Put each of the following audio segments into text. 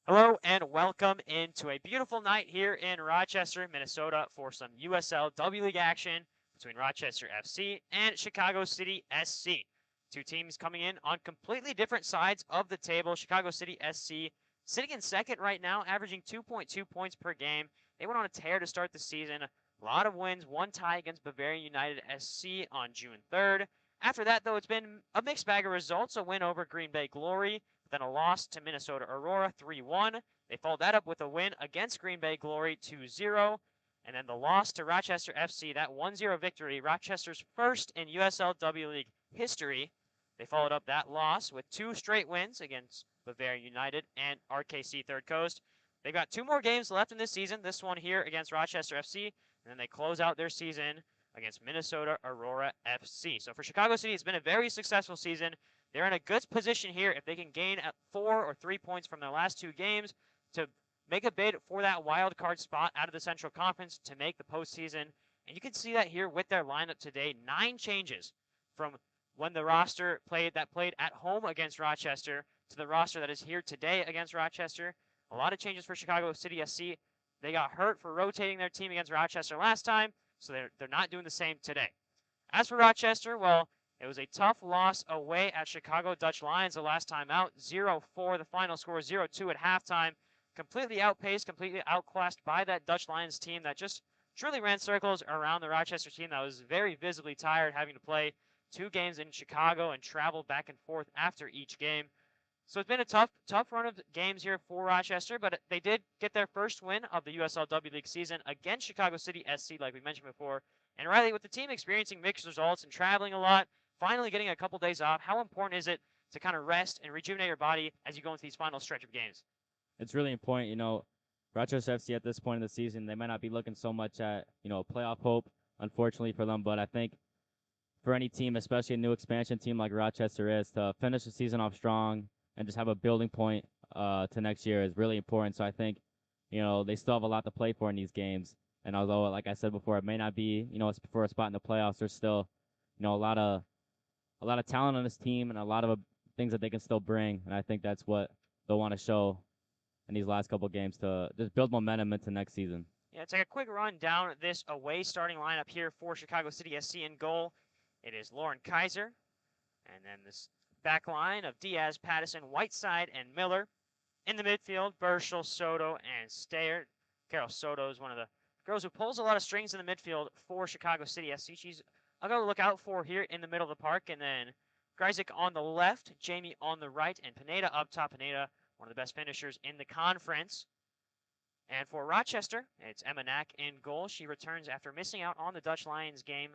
Hello and welcome into a beautiful night here in Rochester, Minnesota for some USL W League action between Rochester FC and Chicago City SC. Two teams coming in on completely different sides of the table. Chicago City SC sitting in second right now, averaging 2.2 points per game. They went on a tear to start the season. A lot of wins, one tie against Bavarian United SC on June 3rd. After that, though, it's been a mixed bag of results. A win over Green Bay Glory, then a loss to Minnesota Aurora 3-1. They followed that up with a win against Green Bay Glory 2-0. And then the loss to Rochester FC, that 1-0 victory, Rochester's first in USL W League history. They followed up that loss with two straight wins against Bavaria United and RKC Third Coast. They've got two more games left in this season, this one here against Rochester FC, and then they close out their season against Minnesota Aurora FC. So for Chicago City, it's been a very successful season. They're in a good position here if they can gain 4 or 3 points from their last two games to make a bid for that wild card spot out of the Central Conference to make the postseason. And you can see that here with their lineup today. 9 changes from when the roster played at home against Rochester to the roster that is here today against Rochester. A lot of changes for Chicago City SC. They got hurt for rotating their team against Rochester last time, so they're not doing the same today. As for Rochester, well, it was a tough loss away at Chicago Dutch Lions the last time out. 0-4, the final score, 0-2 at halftime. Completely outpaced, completely outclassed by that Dutch Lions team that just truly ran circles around the Rochester team that was very visibly tired, having to play 2 games in Chicago and travel back and forth after each game. So it's been a tough run of games here for Rochester, but they did get their first win of the USL W League season against Chicago City SC, like we mentioned before. And Riley, with the team experiencing mixed results and traveling a lot, finally getting a couple days off, how important is it to kind of rest and rejuvenate your body as you go into these final stretch of games? It's really important. Rochester FC at this point in the season, they might not be looking so much at, playoff hope, unfortunately for them. But I think for any team, especially a new expansion team like Rochester is, to finish the season off strong and just have a building point to next year is really important. So I think, they still have a lot to play for in these games. And although, like I said before, it may not be, for a spot in the playoffs, there's still, a lot of talent on this team and a lot of things that they can still bring. And I think that's what they'll want to show in these last couple games to just build momentum into next season. Yeah, take a quick run down this away starting lineup here for Chicago City SC in goal. It is Lauren Kaiser, and then this back line of Diaz, Pattison, Whiteside, and Miller. In the midfield, Burschel, Soto, and Stayer. Carol Soto is one of the girls who pulls a lot of strings in the midfield for Chicago City SC. She's I'll go look out for here in the middle of the park, and then Gryzik on the left, Jamie on the right, and Pineda up top. Pineda, one of the best finishers in the conference. And for Rochester, it's Emma Knack in goal. She returns after missing out on the Dutch Lions game.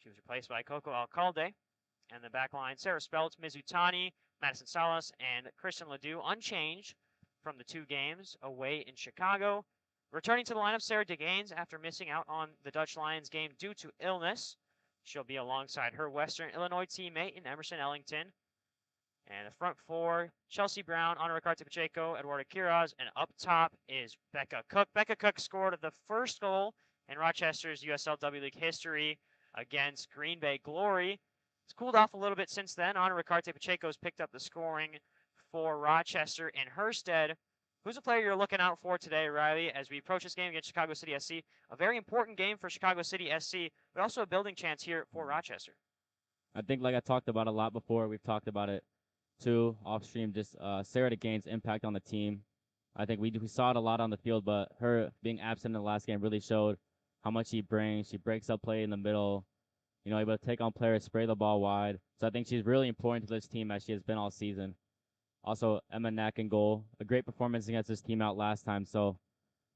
She was replaced by Coco Alcalde. And the back line, Sarah Speltz, Mizutani, Madison Salas, and Christian Ledoux, unchanged from the 2 games away in Chicago. Returning to the lineup, Sarah DeGaines after missing out on the Dutch Lions game due to illness. She'll be alongside her Western Illinois teammate in Emerson Ellington. And the front 4, Chelsea Brown, Ana Ricarte Pacheco, Eduardo Quiroz, and up top is Becca Cook. Becca Cook scored the first goal in Rochester's USL W League history against Green Bay Glory. It's cooled off a little bit since then. Ana Ricarte Pacheco has picked up the scoring for Rochester in her stead. Who's a player you're looking out for today, Riley, as we approach this game against Chicago City SC? A very important game for Chicago City SC, but also a building chance here for Rochester. I think, like I talked about a lot before, we've talked about it too off stream, just Sarah DeGain's impact on the team. I think we saw it a lot on the field, but her being absent in the last game really showed how much she brings. She breaks up play in the middle, able to take on players, spray the ball wide. So I think she's really important to this team as she has been all season. Also, Emma Knack in goal. A great performance against this team out last time. So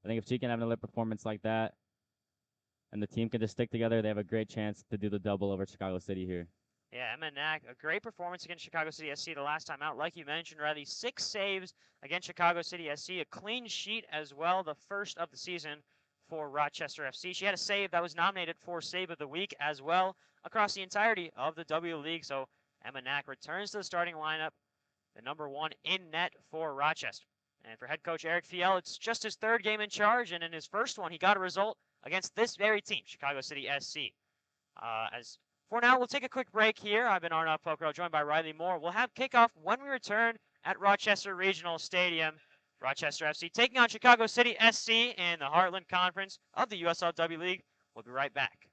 I think if she can have another performance like that and the team can just stick together, they have a great chance to do the double over Chicago City here. Yeah, Emma Knack, a great performance against Chicago City SC the last time out. Like you mentioned, Riley, 6 saves against Chicago City SC, a clean sheet as well, the first of the season for Rochester FC. She had a save that was nominated for Save of the Week as well across the entirety of the W League. So Emma Knack returns to the starting lineup, the number 1 in net for Rochester. And for head coach Eric Fiel, it's just his 3rd game in charge, and in his first one, he got a result against this very team, Chicago City SC. As for now, we'll take a quick break here. I've been Arnaud Pokro, joined by Riley Moore. We'll have kickoff when we return at Rochester Regional Stadium Rochester FC taking on Chicago City SC in the Heartland Conference of the USL W League. We'll be right back.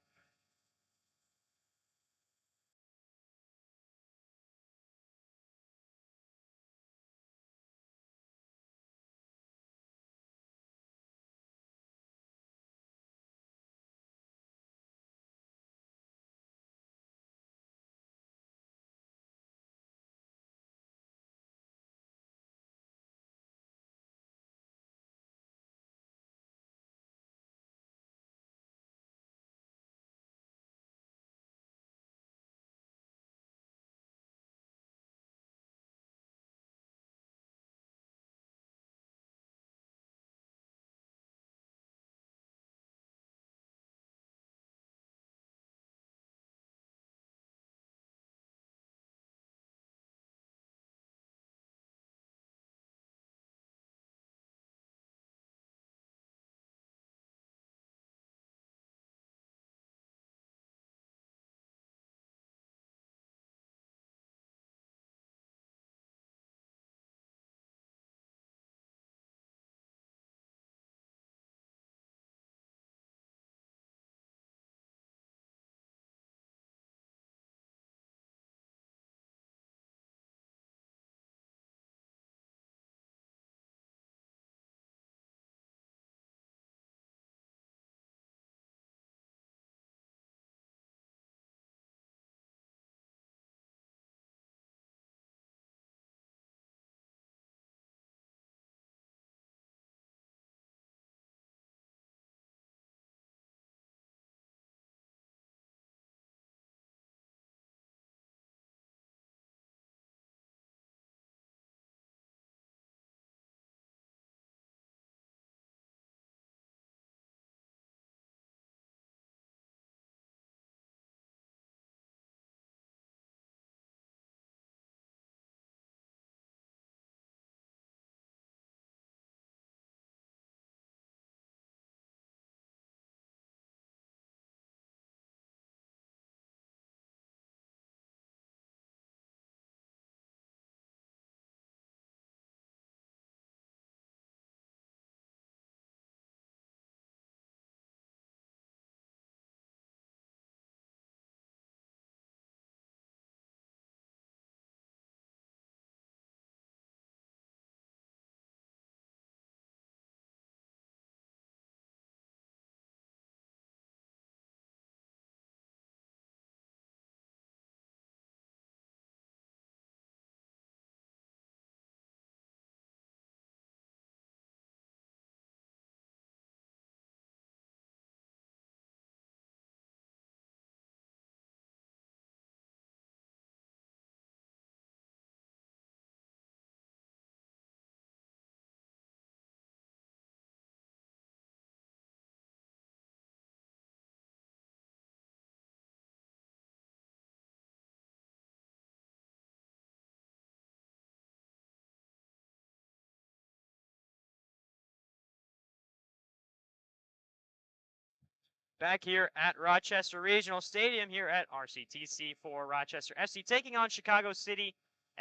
Back here at Rochester Regional Stadium here at RCTC for Rochester FC taking on Chicago City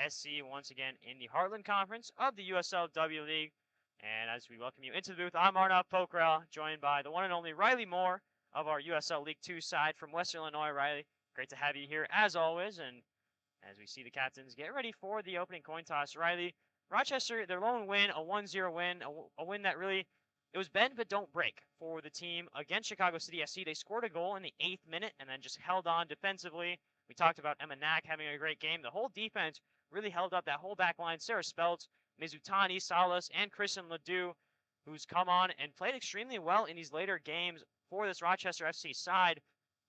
SC once again in the Heartland Conference of the USL W League. And as we welcome you into the booth, I'm Arnav Pokrell, joined by the one and only Riley Moore of our USL League 2 side from Western Illinois. Riley, great to have you here as always. And as we see the captains get ready for the opening coin toss, Riley, Rochester, their lone win, a 1-0 win, a win that really, it was bend but don't break for the team against Chicago City SC. They scored a goal in the 8th minute and then just held on defensively. We talked about Emma Knack having a great game. The whole defense really held up that whole back line. Sarah Speltz, Mizutani, Salas, and Kristen Ledoux, who's come on and played extremely well in these later games for this Rochester FC side.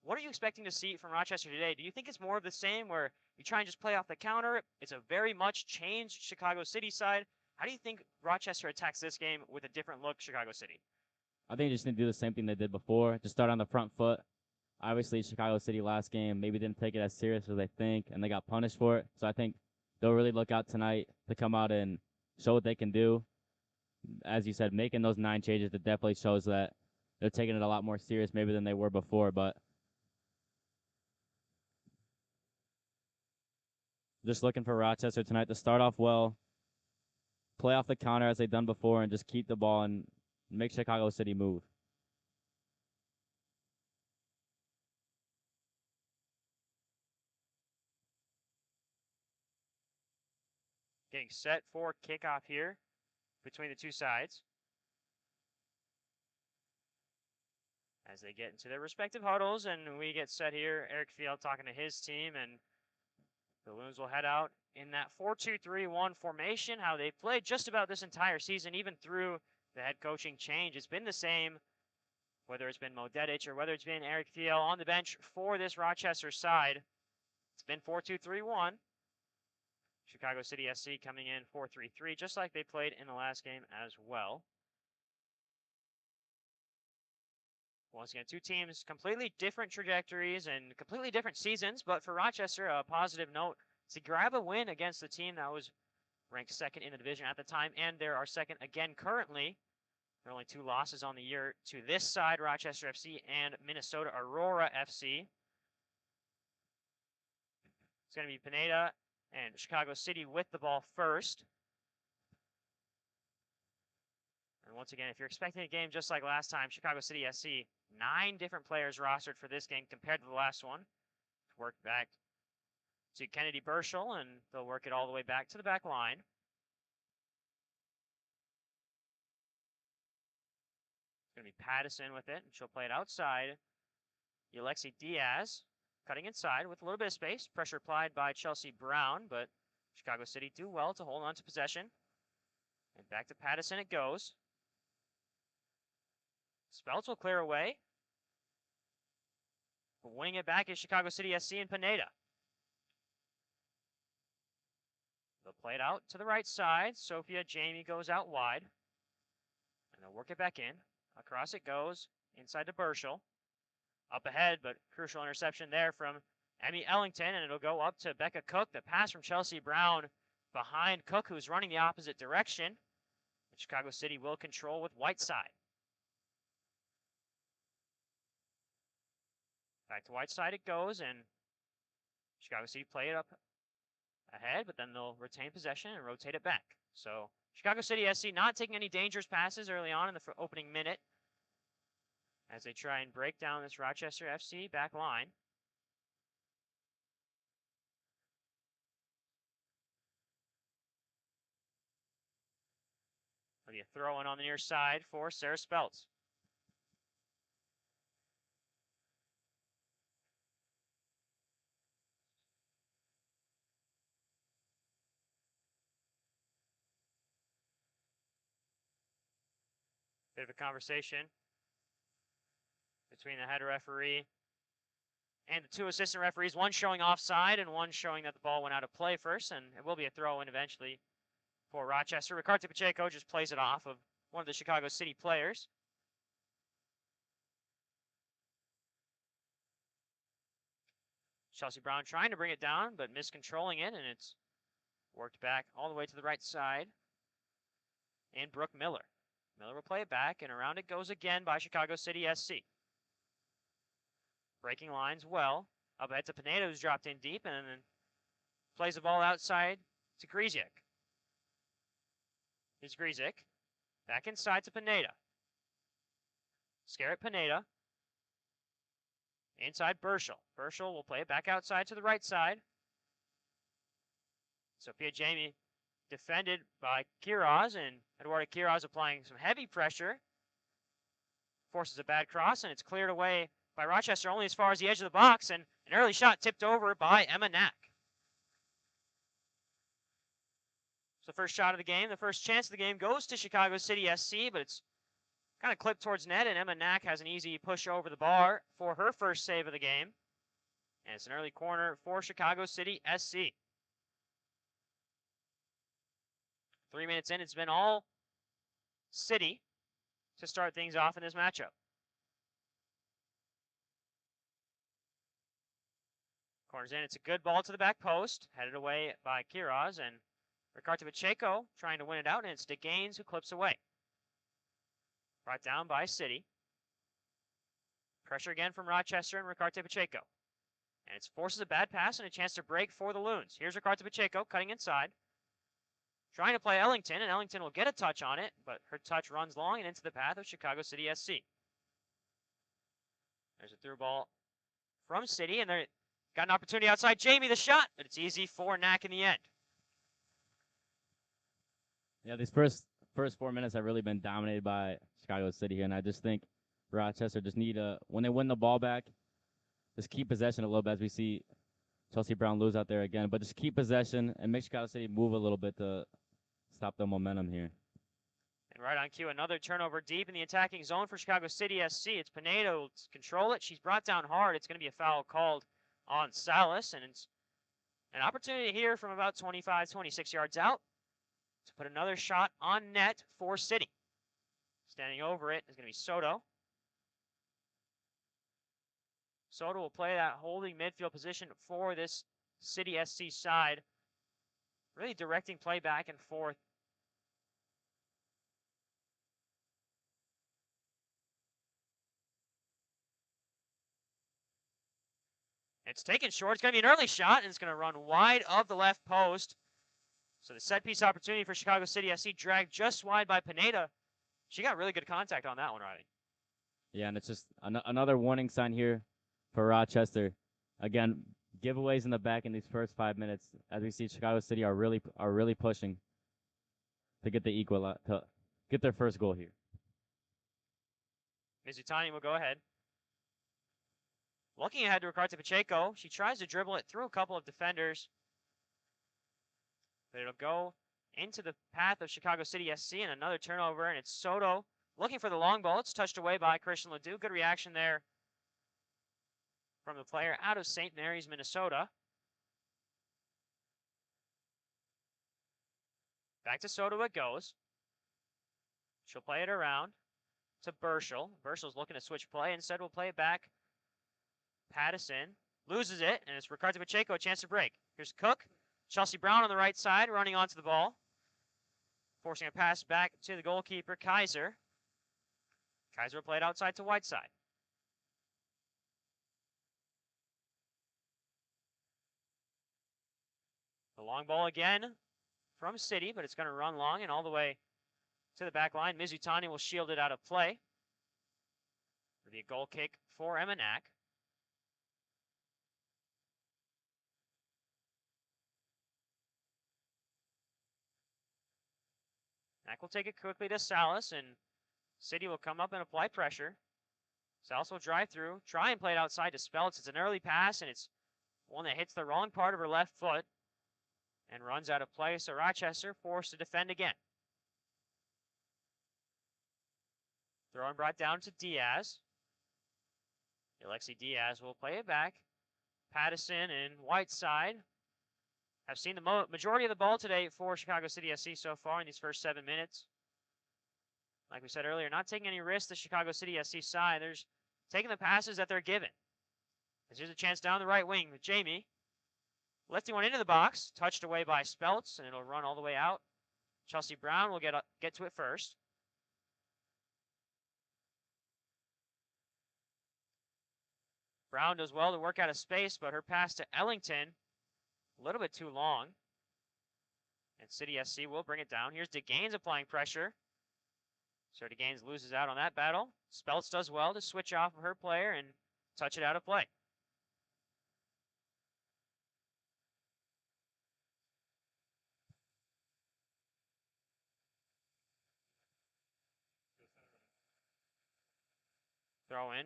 What are you expecting to see from Rochester today? Do you think it's more of the same where you try and just play off the counter? It's a very much changed Chicago City side. How do you think Rochester attacks this game with a different look Chicago City? I think they just need to do the same thing they did before. Just start on the front foot. Obviously, Chicago City last game maybe didn't take it as serious as they think, and they got punished for it. So I think they'll really look out tonight to come out and show what they can do. As you said, making those 9 changes, it definitely shows that they're taking it a lot more serious maybe than they were before. But just looking for Rochester tonight to start off well, play off the counter as they've done before and just keep the ball and make Chicago City move. Getting set for kickoff here between the two sides. As they get into their respective huddles, and we get set here. Eric Field talking to his team, and the Loons will head out in that 4-2-3-1 formation, how they've played just about this entire season, even through the head coaching change. It's been the same, whether it's been Mo Dedic or whether it's been Eric Field on the bench for this Rochester side. It's been 4-2-3-1. Chicago City SC coming in 4-3-3, just like they played in the last game as well. Once again, two teams, completely different trajectories and completely different seasons, but for Rochester, a positive note to grab a win against the team that was ranked second in the division at the time, and there are second again currently. There are only 2 losses on the year to this side, Rochester FC and Minnesota Aurora FC. It's going to be Pineda and Chicago City with the ball first. And once again, if you're expecting a game just like last time, Chicago City SC, 9 different players rostered for this game compared to the last one. Work back to Kennedy Burschel, and they'll work it all the way back to the back line. It's going to be Pattison with it, and she'll play it outside. Alexi Diaz cutting inside with a little bit of space. Pressure applied by Chelsea Brown, but Chicago City do well to hold on to possession. And back to Pattison it goes. Speltz will clear away. But winning it back is Chicago City SC and Pineda. They'll play it out to the right side. Sophia Jamie goes out wide. And they'll work it back in. Across it goes. Inside to Burschel. Up ahead, but crucial interception there from Emmy Ellington. And it'll go up to Becca Cook. The pass from Chelsea Brown behind Cook, who's running the opposite direction. And Chicago City will control with Whiteside. Back to Whiteside it goes, and Chicago City play it up ahead, but then they'll retain possession and rotate it back. So Chicago City SC not taking any dangerous passes early on in the opening minute as they try and break down this Rochester FC back line. There'll be a throw in on the near side for Sarah Speltz. Bit of a conversation between the head referee and the 2 assistant referees, one showing offside and one showing that the ball went out of play first, and it will be a throw-in eventually for Rochester. Ricardo Pacheco just plays it off of one of the Chicago City players. Chelsea Brown trying to bring it down, but miscontrolling it, and it's worked back all the way to the right side. And Brooke Miller. Miller will play it back, and around it goes again by Chicago City SC. Breaking lines well. Up ahead to Pineda, who's dropped in deep, and then plays the ball outside to Grzyk. Here's Grzyk. Back inside to Pineda. Scarrett Pineda. Inside Burschel. Burschel will play it back outside to the right side. Sophia Jamie defended by Quiroz, and Eduardo Quiroz applying some heavy pressure. Forces a bad cross, and it's cleared away by Rochester only as far as the edge of the box, and an early shot tipped over by Emma Knack. So the first shot of the game, the first chance of the game goes to Chicago City SC, but it's kind of clipped towards net, and Emma Knack has an easy push over the bar for her first save of the game. And it's an early corner for Chicago City SC. 3 minutes in, it's been all City to start things off in this matchup. Corners in, it's a good ball to the back post, headed away by Quiroz, and Ricardo Pacheco trying to win it out, and it's Dick Gaines who clips away. Brought down by City. Pressure again from Rochester and Ricardo Pacheco. And it forces a bad pass and a chance to break for the Loons. Here's Ricardo Pacheco cutting inside. trying to play Ellington, and Ellington will get a touch on it, but her touch runs long and into the path of Chicago City SC. There's a through ball from City, and they got an opportunity outside. Jamie, the shot, but it's easy for Knack in the end. Yeah, these first 4 minutes have really been dominated by Chicago City here, and I just think Rochester just need when they win the ball back, just keep possession a little bit as we see Chelsea Brown lose out there again, but just keep possession and make Chicago City move a little bit to stop the momentum here. And right on cue, another turnover deep in the attacking zone for Chicago City SC. It's Pineda who'll control it. She's brought down hard. It's going to be a foul called on Salas, and it's an opportunity here from about 25, 26 yards out to put another shot on net for City. Standing over it is going to be Soto. Soto will play that holding midfield position for this City SC side, really directing play back and forth. It's taken short. It's going to be an early shot, and it's going to run wide of the left post. So the set piece opportunity for Chicago City SC dragged just wide by Pineda. She got really good contact on that one, Riley. Yeah, and it's just another warning sign here for Rochester. Again, giveaways in the back in these first 5 minutes, as we see Chicago City are really pushing to get the to get their first goal here. Mizutani will go ahead. Looking ahead to Ricardo Pacheco, she tries to dribble it through a couple of defenders, but it'll go into the path of Chicago City SC, and another turnover, and it's Soto looking for the long ball. It's touched away by Christian Ledoux. Good reaction there from the player out of St. Mary's, Minnesota. Back to Soto it goes. She'll play it around to Burschel. Burschel's looking to switch play. Instead, we'll play it back. Pattison loses it, and it's Ricardo Pacheco, a chance to break. Here's Cook. Chelsea Brown on the right side, running onto the ball. Forcing a pass back to the goalkeeper, Kaiser. Kaiser will play it outside to Whiteside. The long ball again from City, but it's going to run long and all the way to the back line. Mizutani will shield it out of play. It'll be a goal kick for Emma Knack. Knack will take it quickly to Salas, and City will come up and apply pressure. Salas will drive through, try and play it outside to Speltz. It's an early pass, and it's one that hits the wrong part of her left foot and runs out of play, so Rochester forced to defend again. Throw-in brought down to Diaz. Alexi Diaz will play it back. Pattison and Whiteside have seen the majority of the ball today for Chicago City SC so far in these first 7 minutes. Like we said earlier, not taking any risks, the Chicago City SC side. They're taking the passes that they're given. Here's a chance down the right wing with Jamie. Lifting one into the box, touched away by Speltz, and it'll run all the way out. Chelsea Brown will get to it first. Brown does well to work out of space, but her pass to Ellington, a little bit too long. And City SC will bring it down. Here's DeGaines applying pressure. So DeGaines loses out on that battle. Speltz does well to switch off of her player and touch it out of play. Throw in.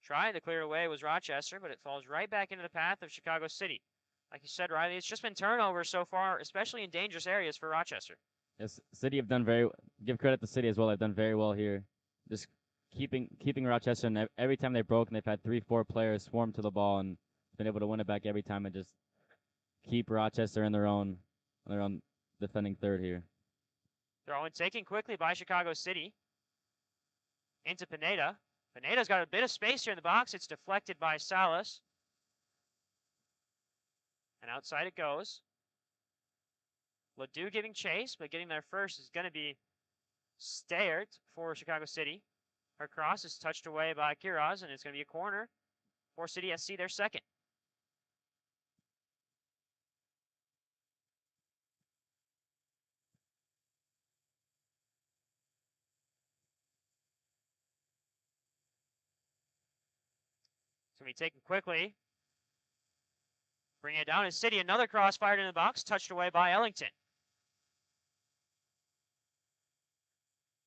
Trying to clear away was Rochester, but it falls right back into the path of Chicago City. Like you said, Riley, it's just been turnovers so far, especially in dangerous areas for Rochester. Yes, City have done give credit to City as well. They've done very well here. Just keeping Rochester, and every time they've broken, they've had 3-4 players swarm to the ball and been able to win it back every time and just keep Rochester in their own defending third here. Throw in taken quickly by Chicago City into Pineda. Pineda's got a bit of space here in the box. It's deflected by Salas. And outside it goes. Ledoux giving chase, but getting there first is going to be Stayert for Chicago City. Her cross is touched away by Quiroz, and it's going to be a corner for City SC, their second. going to be taken quickly. Bringing it down is City. Another cross fired in the box, touched away by Ellington.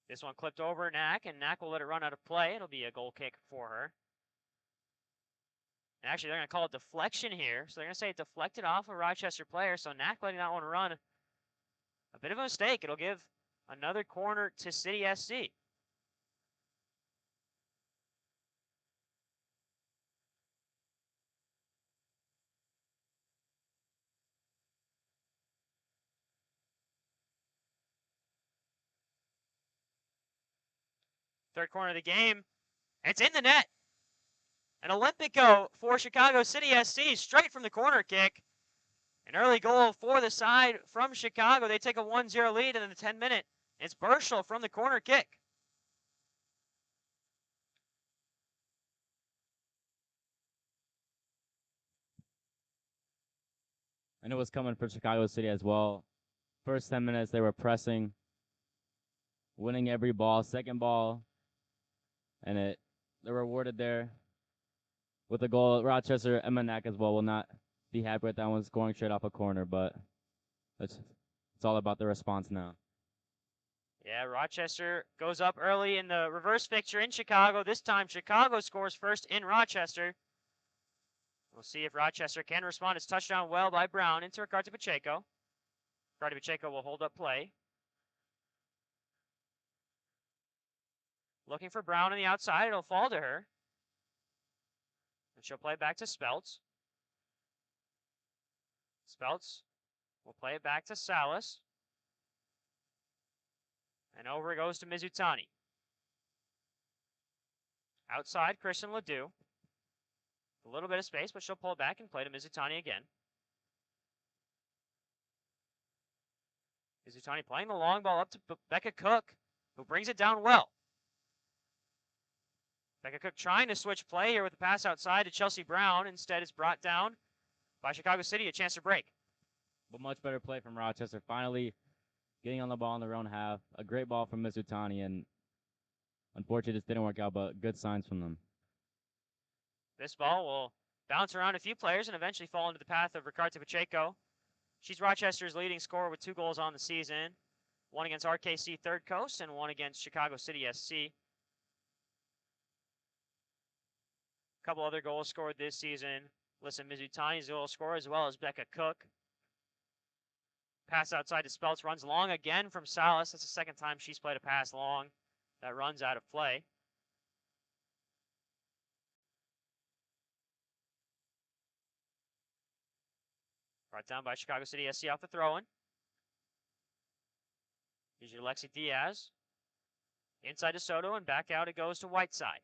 This one clipped over Knack, and Knack will let it run out of play. It'll be a goal kick for her. And actually, they're going to call it deflection here. So they're going to say it deflected off a Rochester player. So Knack letting that one run. A bit of a mistake. It'll give another corner to City SC. Third corner of the game. It's in the net. An Olympico for Chicago City SC straight from the corner kick. An early goal for the side from Chicago. They take a 1-0 lead in the 10-minute. It's Burschel from the corner kick. And it was coming for Chicago City as well. First 10 minutes, they were pressing, winning every ball, second ball, and they're rewarded there with a goal. Rochester, Emma Knack as well will not be happy with that one, scoring straight off a corner, but it's all about the response now. Yeah, Rochester goes up early in the reverse fixture in Chicago. This time, Chicago scores first in Rochester. We'll see if Rochester can respond. It's touched down well by Brown into Ricardo Pacheco. Ricardo Pacheco will hold up play. Looking for Brown on the outside. It'll fall to her. And she'll play it back to Speltz. Speltz will play it back to Salas. And over it goes to Mizutani. Outside, Christian Ledoux. A little bit of space, but she'll pull it back and play to Mizutani again. Mizutani playing the long ball up to Becca Cook, who brings it down well. Becca Cook trying to switch play here with a pass outside to Chelsea Brown. Instead, it's brought down by Chicago City, a chance to break. But much better play from Rochester. Finally getting on the ball in their own half. A great ball from Mizutani, and unfortunately, this didn't work out, but good signs from them. This ball will bounce around a few players and eventually fall into the path of Ricardo Pacheco. She's Rochester's leading scorer with 2 goals on the season. One against RKC Third Coast and one against Chicago City SC. A couple other goals scored this season. Listen, Mizutani's goal scorer as well as Becca Cook. Pass outside to Speltz, runs long again from Salas. That's the second time she's played a pass long that runs out of play. Brought down by Chicago City SC off the throw-in. Here's your Lexi Diaz. Inside to Soto, and back out it goes to Whiteside.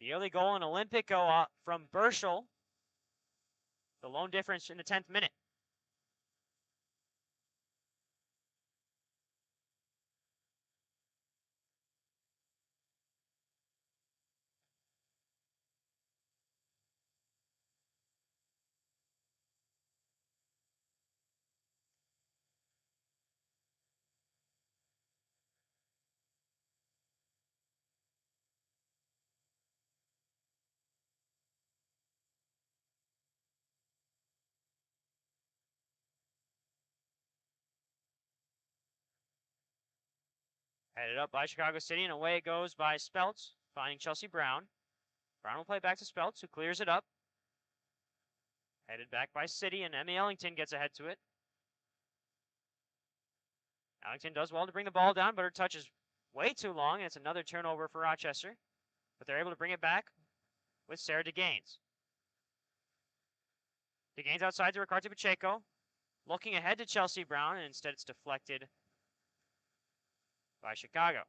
The early goal in Olympico from Burschel. The lone difference in the 10th minute. Headed up by Chicago City, and away it goes by Speltz, finding Chelsea Brown. Brown will play back to Speltz, who clears it up. Headed back by City, and Emmy Ellington gets ahead to it. Ellington does well to bring the ball down, but her touch is way too long, and it's another turnover for Rochester. But they're able to bring it back with Sarah DeGaines. DeGaines outside to Ricardo Pacheco. Looking ahead to Chelsea Brown, and instead it's deflected by Chicago.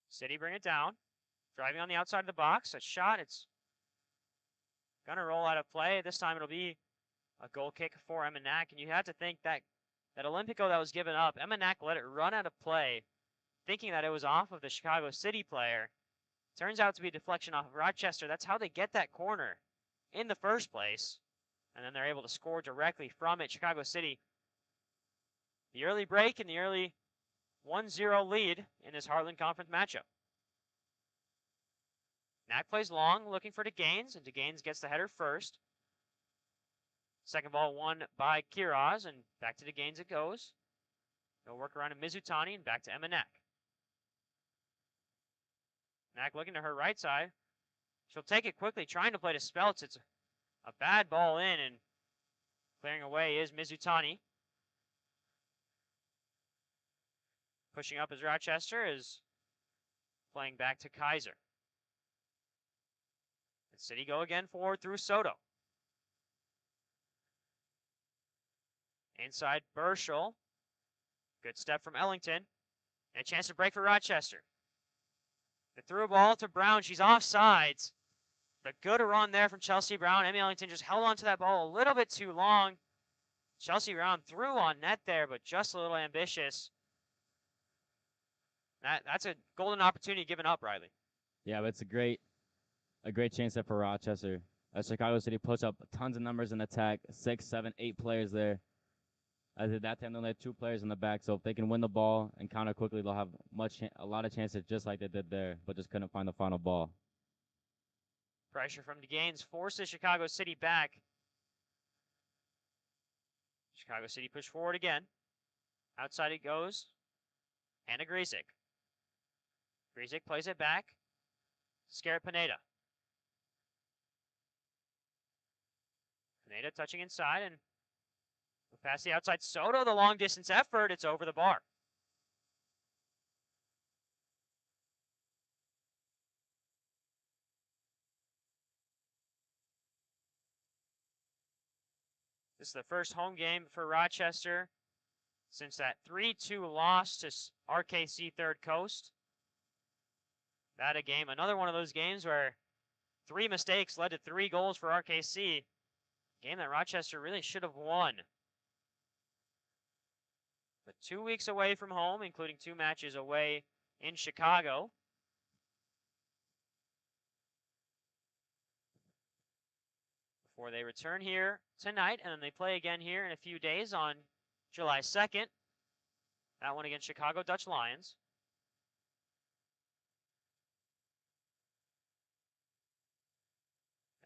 City bring it down. Driving on the outside of the box. A shot. It's going to roll out of play. This time it'll be a goal kick for Emma Knack. And you have to think that Olympico that was given up, Emma Knack let it run out of play, thinking that it was off of the Chicago City player. Turns out to be a deflection off of Rochester. That's how they get that corner in the first place. and then they're able to score directly from it. Chicago City, the early break and the early 1-0 lead in this Heartland Conference matchup. Knack plays long, looking for DeGaines, and DeGaines gets the header first. Second ball won by Kiraz, and back to DeGaines it goes. No work around to Mizutani, and back to Emma Knack. Knack looking to her right side. She'll take it quickly, trying to play to Speltz. It's a bad ball in, and clearing away is Mizutani. Pushing up as Rochester is playing back to Kaiser. And City go again forward through Soto. Inside Burschel. Good step from Ellington. And a chance to break for Rochester. They threw a ball to Brown. She's offsides. But good run there from Chelsea Brown. Emmy Ellington just held on to that ball a little bit too long. Chelsea Brown threw on net there, but just a little ambitious. That's a golden opportunity given up, Riley. Yeah, but it's a great chance there for Rochester. Chicago City puts up tons of numbers in attack, 6, 7, 8 players there. As at that time, they only had 2 players in the back, so if they can win the ball and counter quickly, they'll have a lot of chances just like they did there, but just couldn't find the final ball. Pressure from DeGaines forces Chicago City back. Chicago City push forward again. Outside it goes. Anna Grizik. Grizik plays it back. Scarrett Pineda. Pineda touching inside and past the outside. Soto, the long distance effort. It's over the bar. This is the first home game for Rochester since that 3-2 loss to RKC Third Coast. That a game, another one of those games where 3 mistakes led to 3 goals for RKC. Game that Rochester really should have won. But 2 weeks away from home, including 2 matches away in Chicago. Before they return here tonight, and then they play again here in a few days on July 2nd. That one against Chicago Dutch Lions.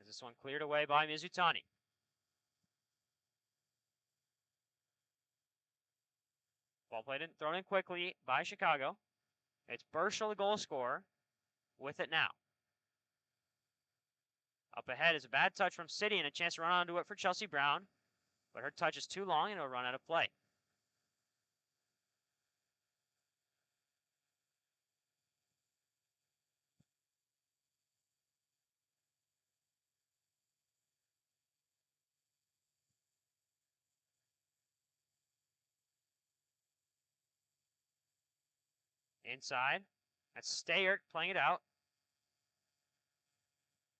As this one cleared away by Mizutani. Ball played in, thrown in quickly by Chicago. It's Burschel, the goal scorer, with it now. Up ahead is a bad touch from City and a chance to run onto it for Chelsea Brown. But her touch is too long and it'll run out of play. Inside. That's Stayert playing it out.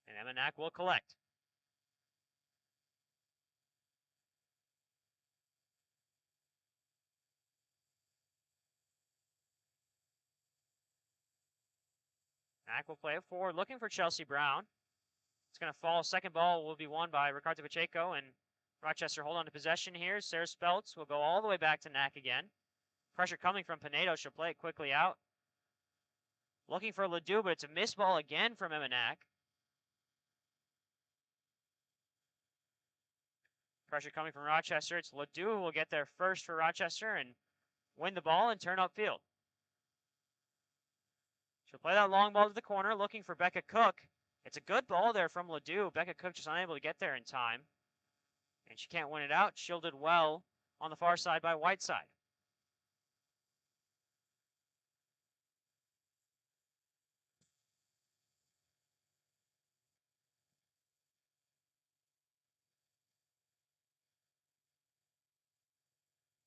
And Emma Knack will collect. Knack will play it forward, looking for Chelsea Brown. It's going to fall. Second ball will be won by Ricardo Pacheco, and Rochester hold on to possession here. Sarah Speltz will go all the way back to Knack again. Pressure coming from Pinedo. She'll play it quickly out. Looking for Ledoux, but it's a missed ball again from Emma Knack. Pressure coming from Rochester. It's Ledoux who will get there first for Rochester and win the ball and turn upfield. She'll play that long ball to the corner, looking for Becca Cook. It's a good ball there from Ledoux. Becca Cook just unable to get there in time. And she can't win it out. Shielded well on the far side by Whiteside.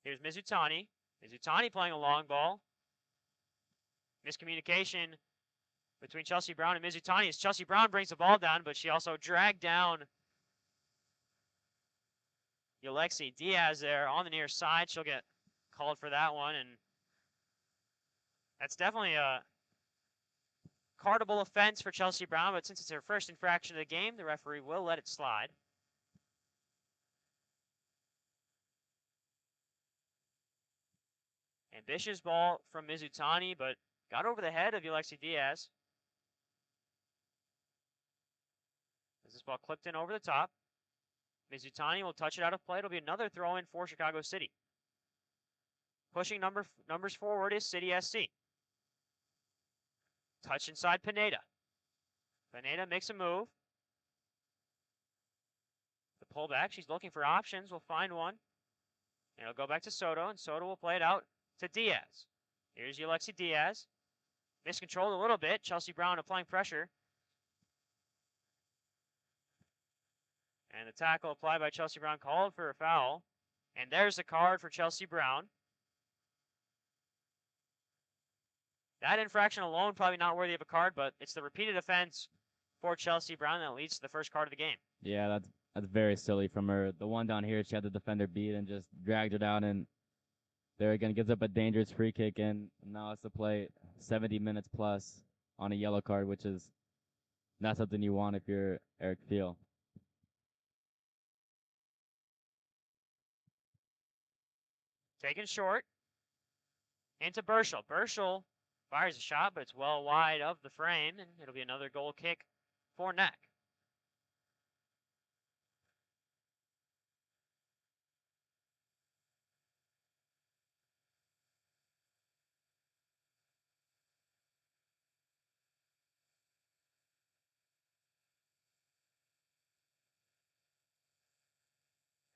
Here's Mizutani. Mizutani playing a long ball. Miscommunication between Chelsea Brown and Mizutani as Chelsea Brown brings the ball down, but she also dragged down Alexi Diaz there on the near side. She'll get called for that one, and that's definitely a cardable offense for Chelsea Brown, but since it's her first infraction of the game, the referee will let it slide. Ambitious ball from Mizutani, but got over the head of Alexi Diaz. As this ball clipped in over the top. Mizutani will touch it out of play. It'll be another throw-in for Chicago City. Pushing numbers forward is City SC. Touch inside Pineda. Pineda makes a move. The pullback, she's looking for options. We'll find one. And it'll go back to Soto, and Soto will play it out to Diaz. Here's Alexi Diaz. Miscontrolled a little bit. Chelsea Brown applying pressure. And the tackle applied by Chelsea Brown called for a foul. And there's the card for Chelsea Brown. That infraction alone probably not worthy of a card, but it's the repeated offense for Chelsea Brown that leads to the first card of the game. Yeah, that's very silly from her. The one down here, she had the defender beat and just dragged her down, and there again gives up a dangerous free kick, and now it's to play 70 minutes plus on a yellow card, which is not something you want if you're Eric Thiel. Taken short. Into Burschel. Burschel fires a shot, but it's well wide of the frame, and it'll be another goal kick for Neck.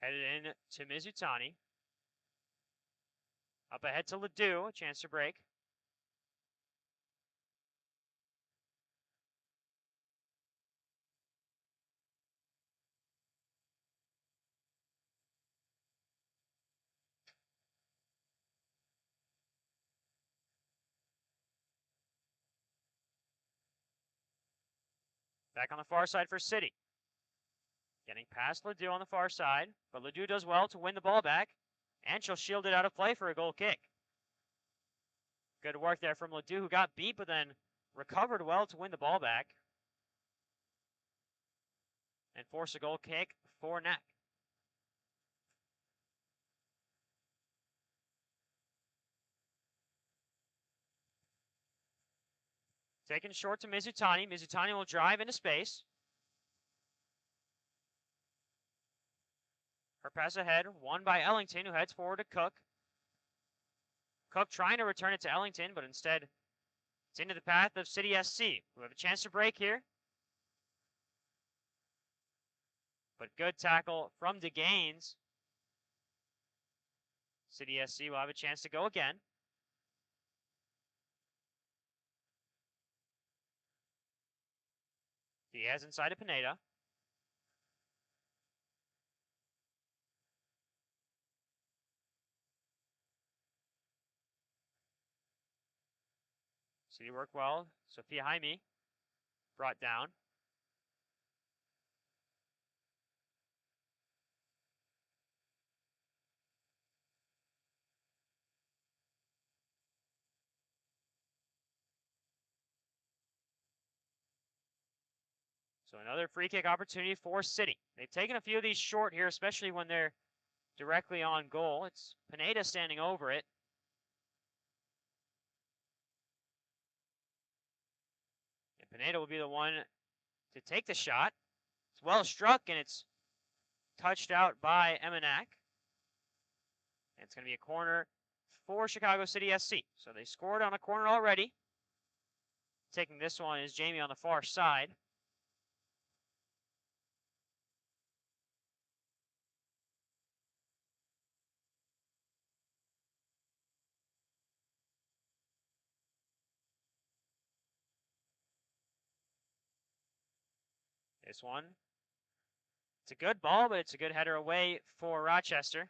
Headed in to Mizutani. Up ahead to Ledoux, a chance to break. Back on the far side for City. Getting past Ledoux on the far side, but Ledoux does well to win the ball back, and she'll shield it out of play for a goal kick. Good work there from Ledoux, who got beat, but then recovered well to win the ball back and force a goal kick for Neck. Taken short to Mizutani. Mizutani will drive into space. Her pass ahead, won by Ellington, who heads forward to Cook. Cook trying to return it to Ellington, but instead it's into the path of City SC, who have a chance to break here. But good tackle from DeGaines. City SC will have a chance to go again. Diaz inside of Pineda. City work well. Sophia Jaime brought down. So another free kick opportunity for City. They've taken a few of these short here, especially when they're directly on goal. It's Pineda standing over it. And Pineda will be the one to take the shot. It's well struck, and it's touched out by Emanak. And it's going to be a corner for Chicago City SC. So they scored on a corner already. Taking this one is Jamie on the far side. This one, it's a good ball, but it's a good header away for Rochester.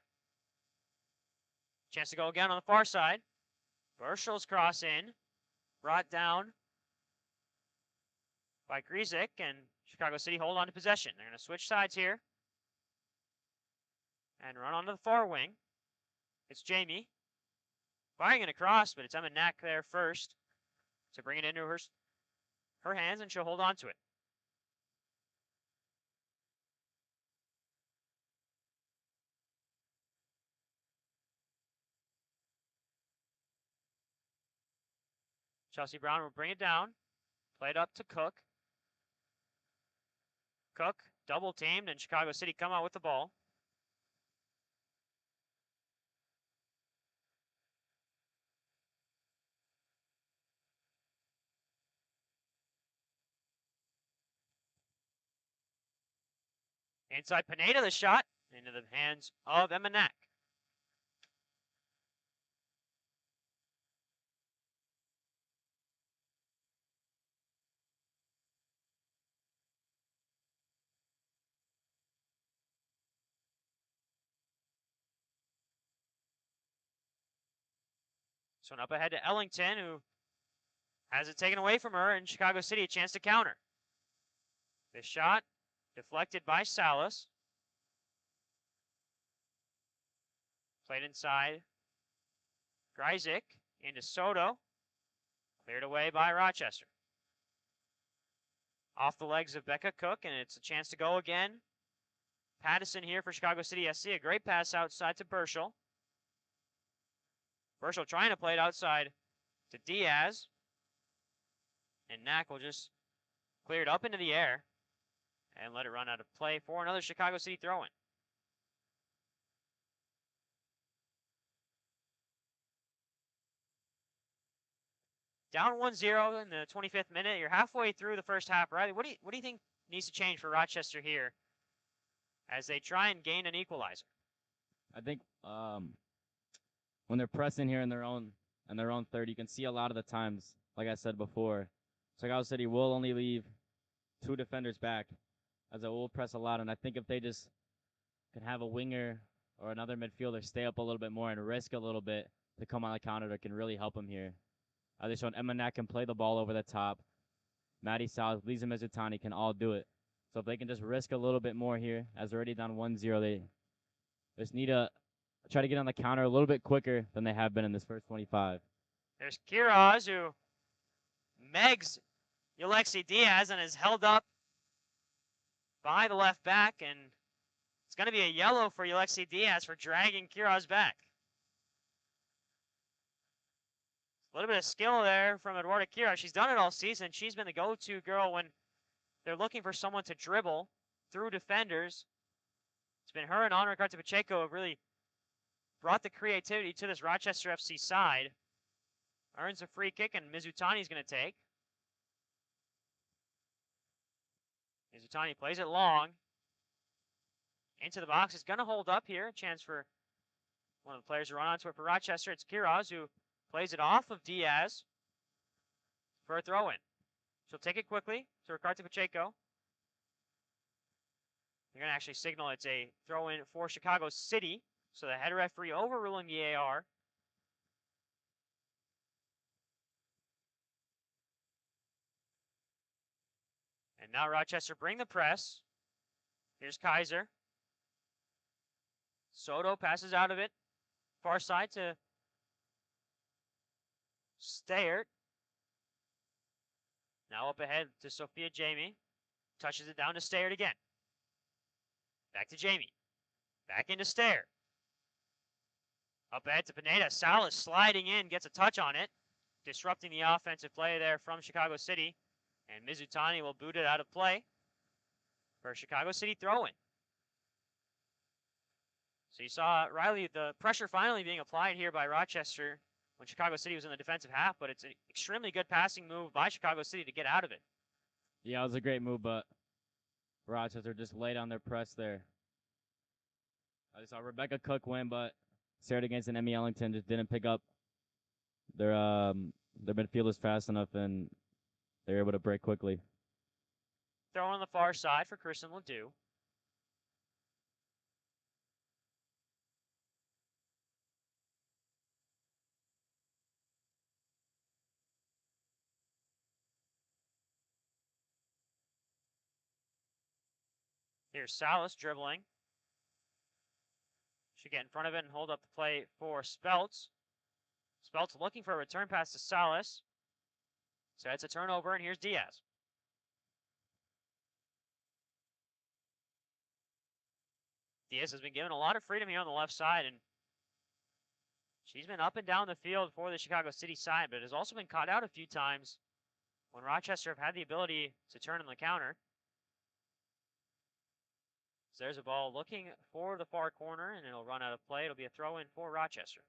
Chance to go again on the far side. Burschel's cross in, brought down by Grizik, and Chicago City hold on to possession. They're going to switch sides here and run onto the far wing. It's Jamie firing it across, but it's Emma Knack there first to bring it into her hands, and she'll hold on to it. Chelsea Brown will bring it down. Played up to Cook. Cook double teamed, and Chicago City come out with the ball. Inside Pineda, the shot into the hands of Emanak. This one up ahead to Ellington, who has it taken away from her, and Chicago City a chance to counter. This shot deflected by Salas. Played inside. Gryzik into Soto. Cleared away by Rochester. Off the legs of Becca Cook, and it's a chance to go again. Pattison here for Chicago City SC. A great pass outside to Burchell. Burchell trying to play it outside to Diaz. And Knack will just clear it up into the air and let it run out of play for another Chicago City throw-in. Down 1-0 in the 25th minute. You're halfway through the first half, Riley. What do you think needs to change for Rochester here as they try and gain an equalizer? I think when they're pressing here in their own third, you can see a lot of the times, like I said before, Chicago City will only leave 2 defenders back, as it will press a lot. And I think if they just can have a winger or another midfielder stay up a little bit more and risk a little bit to come on the counter, that can really help them here. They showed Emanak can play the ball over the top. Maddie South, Lisa Mizutani can all do it. So if they can just risk a little bit more here, as they're already down 1-0, they just need to try to get on the counter a little bit quicker than they have been in this first 25. There's Quiroz, who megs Alexi Diaz and is held up by the left back, and it's going to be a yellow for Alexi Diaz for dragging Quiroz back. A little bit of skill there from Eduarda Quiroz. She's done it all season. She's been the go-to girl when they're looking for someone to dribble through defenders. It's been her and Honor Carta Pacheco have really brought the creativity to this Rochester FC side. Earns a free kick, and Mizutani is going to take. Mizutani plays it long. Into the box. It's going to hold up here. A chance for one of the players to run onto it for Rochester. It's Quiroz who plays it off of Diaz for a throw-in. She'll take it quickly to Ricardo Pacheco. They're going to actually signal it's a throw-in for Chicago City. So the head referee overruling the AR. And now Rochester bring the press. Here's Kaiser. Soto passes out of it. Far side to Stayert. Now up ahead to Sophia Jamie. Touches it down to Stayert again. Back to Jamie. Back into Stayert. Up ahead to Pineda. Salas sliding in, gets a touch on it. Disrupting the offensive play there from Chicago City. And Mizutani will boot it out of play for a Chicago City throw-in. So you saw, Riley, the pressure finally being applied here by Rochester when Chicago City was in the defensive half, but it's an extremely good passing move by Chicago City to get out of it. Yeah, it was a great move, but Rochester just laid on their press there. I saw Rebecca Cook win, but Sarah against an Emmy Ellington just didn't pick up their midfielders fast enough, and they were able to break quickly. Throw on the far side for Kristen Ledoux. Here's Salas dribbling. Should get in front of it and hold up the play for Speltz. Speltz looking for a return pass to Salas. So it's a turnover, and here's Diaz. Diaz has been given a lot of freedom here on the left side, and She's been up and down the field for the Chicago City side, but has also been caught out a few times when Rochester have had the ability to turn on the counter. So there's a ball looking for the far corner, and it'll run out of play. It'll be a throw-in for Rochester.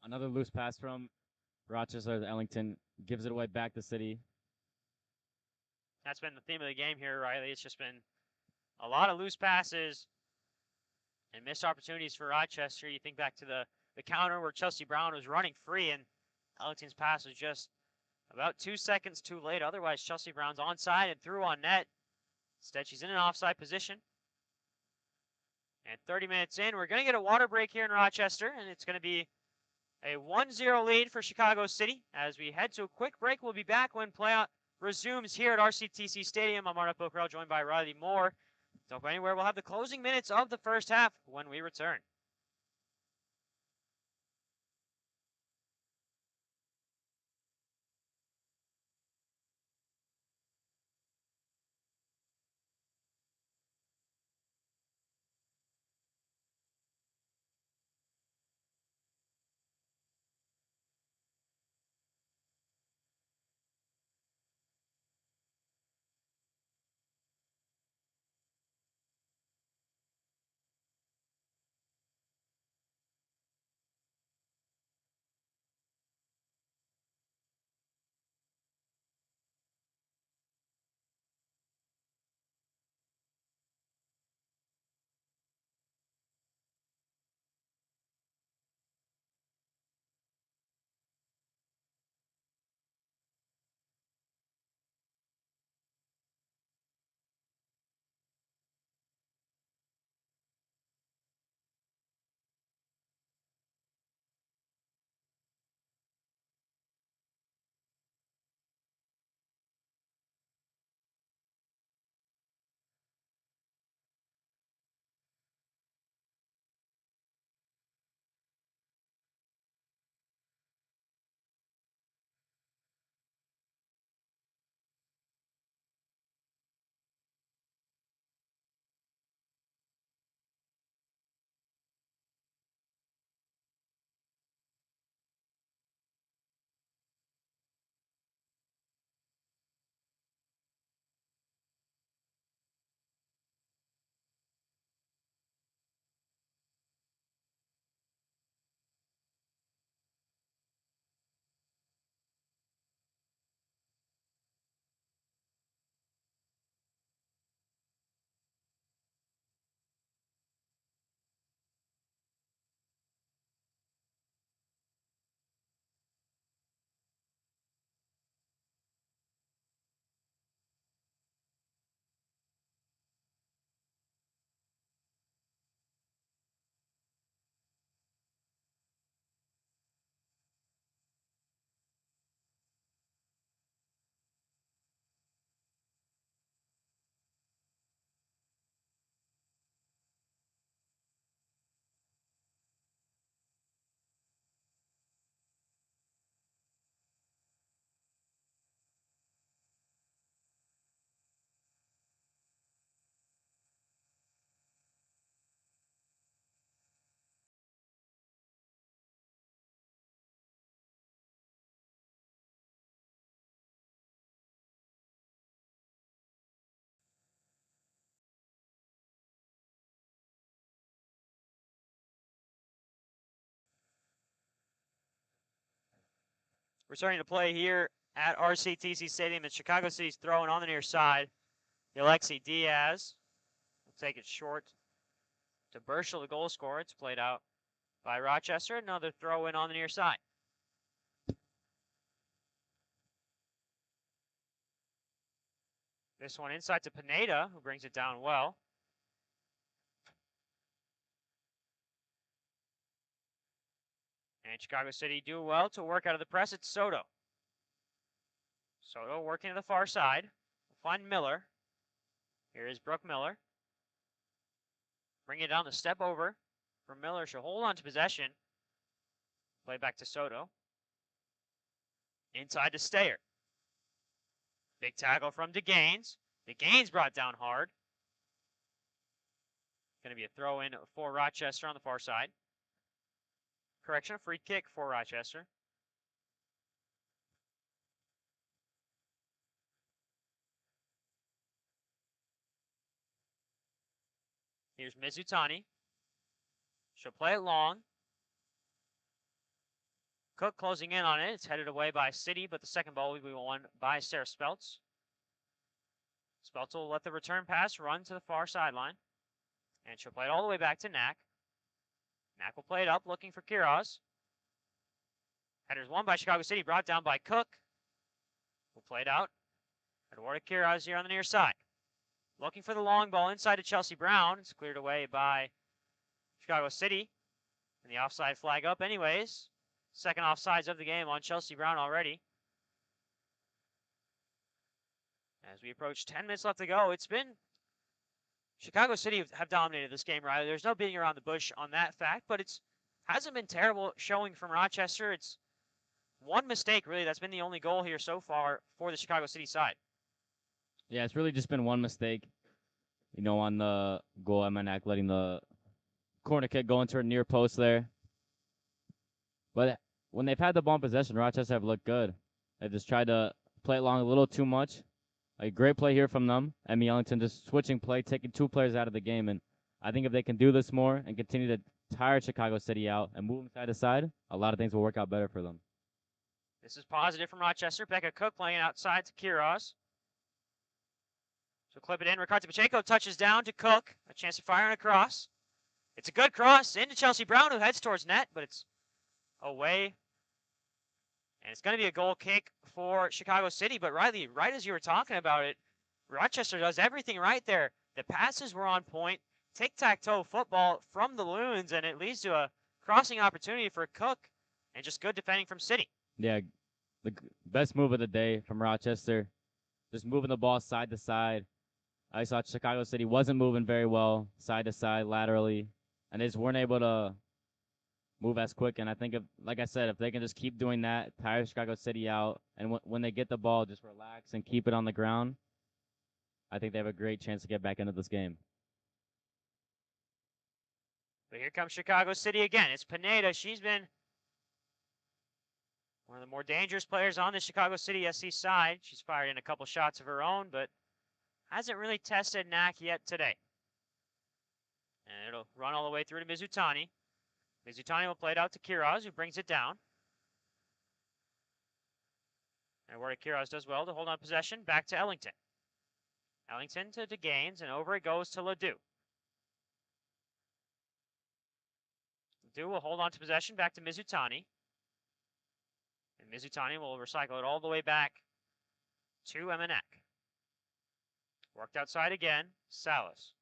Another loose pass from Rochester. Ellington gives it away back to City. That's been the theme of the game here, Riley. It's just been a lot of loose passes and missed opportunities for Rochester. You think back to the counter where Chelsea Brown was running free, and Ellington's pass was just about 2 seconds too late. Otherwise, Chelsea Brown's onside and through on net. Instead, she's in an offside position. And 30 minutes in, we're going to get a water break here in Rochester, and it's going to be a 1-0 lead for Chicago City. As we head to a quick break, we'll be back when play resumes here at RCTC Stadium. I'm Arnaud Pocarel, joined by Riley Moore. Don't go anywhere. We'll have the closing minutes of the first half when we return. We're starting to play here at RCTC Stadium, and Chicago City's throwing on the near side. Alexi Diaz will take it short to Burschel, the goal scorer. It's played out by Rochester. Another throw in on the near side. This one inside to Pineda, who brings it down well. And Chicago City do well to work out of the press. It's Soto. Soto working to the far side. We'll find Miller. Here is Brooke Miller. Bring it down the step over from Miller. She'll hold on to possession. Play back to Soto. Inside to Stayer. Big tackle from DeGaines. DeGaines brought down hard. Going to be a throw in for Rochester on the far side. Correction, a free kick for Rochester. Here's Mizutani. She'll play it long. Cook closing in on it. It's headed away by City, but the second ball will be won by Sarah Speltz. Speltz will let the return pass run to the far sideline. And she'll play it all the way back to Knack. Knack will play it up, looking for Kiraz. Headers won by Chicago City, brought down by Cook. Will play it out. Eduarda Kiraz here on the near side. Looking for the long ball inside to Chelsea Brown. It's cleared away by Chicago City. And the offside flag up anyways. Second offsides of the game on Chelsea Brown already. As we approach 10 minutes left to go, it's been Chicago City have dominated this game, Riley. There's no beating around the bush on that fact, but it's hasn't been terrible showing from Rochester. It's one mistake, really, that's been the only goal here so far for the Chicago City side. Yeah, it's really just been one mistake. You know, on the goal, Emenak letting the corner kick go into her near post there. But when they've had the ball in possession, Rochester have looked good. They've just tried to play it long a little too much. A great play here from them. Emmy Ellington just switching play, taking two players out of the game. And I think if they can do this more and continue to tire Chicago City out and move them side to side, a lot of things will work out better for them. This is positive from Rochester. Becca Cook playing outside to Kiraz. So clip it in. Ricardo Pacheco touches down to Cook. A chance to fire on a cross. It's a good cross into Chelsea Brown, who heads towards net, but it's away. And it's going to be a goal kick for Chicago City. But Riley, right as you were talking about it, Rochester does everything right there. The passes were on point. Tic-tac-toe football from the Loons, and it leads to a crossing opportunity for Cook, and just good defending from City. Yeah, the best move of the day from Rochester. Just moving the ball side to side. I saw Chicago City wasn't moving very well side to side, laterally, and they just weren't able to move as quick. And I think, like I said, if they can just keep doing that, tire Chicago City out, and when they get the ball, just relax and keep it on the ground, I think they have a great chance to get back into this game. But here comes Chicago City again. It's Pineda. She's been one of the more dangerous players on the Chicago City SC side. She's fired in a couple shots of her own, but hasn't really tested Knack yet today. And it'll run all the way through to Mizutani. Mizutani will play it out to Kiraz, who brings it down. And where Kiraz does well to hold on possession, back to Ellington. Ellington to DeGaines, and over it goes to Ledoux. Ledoux will hold on to possession, back to Mizutani. And Mizutani will recycle it all the way back to Emenak. Worked outside again, Salas.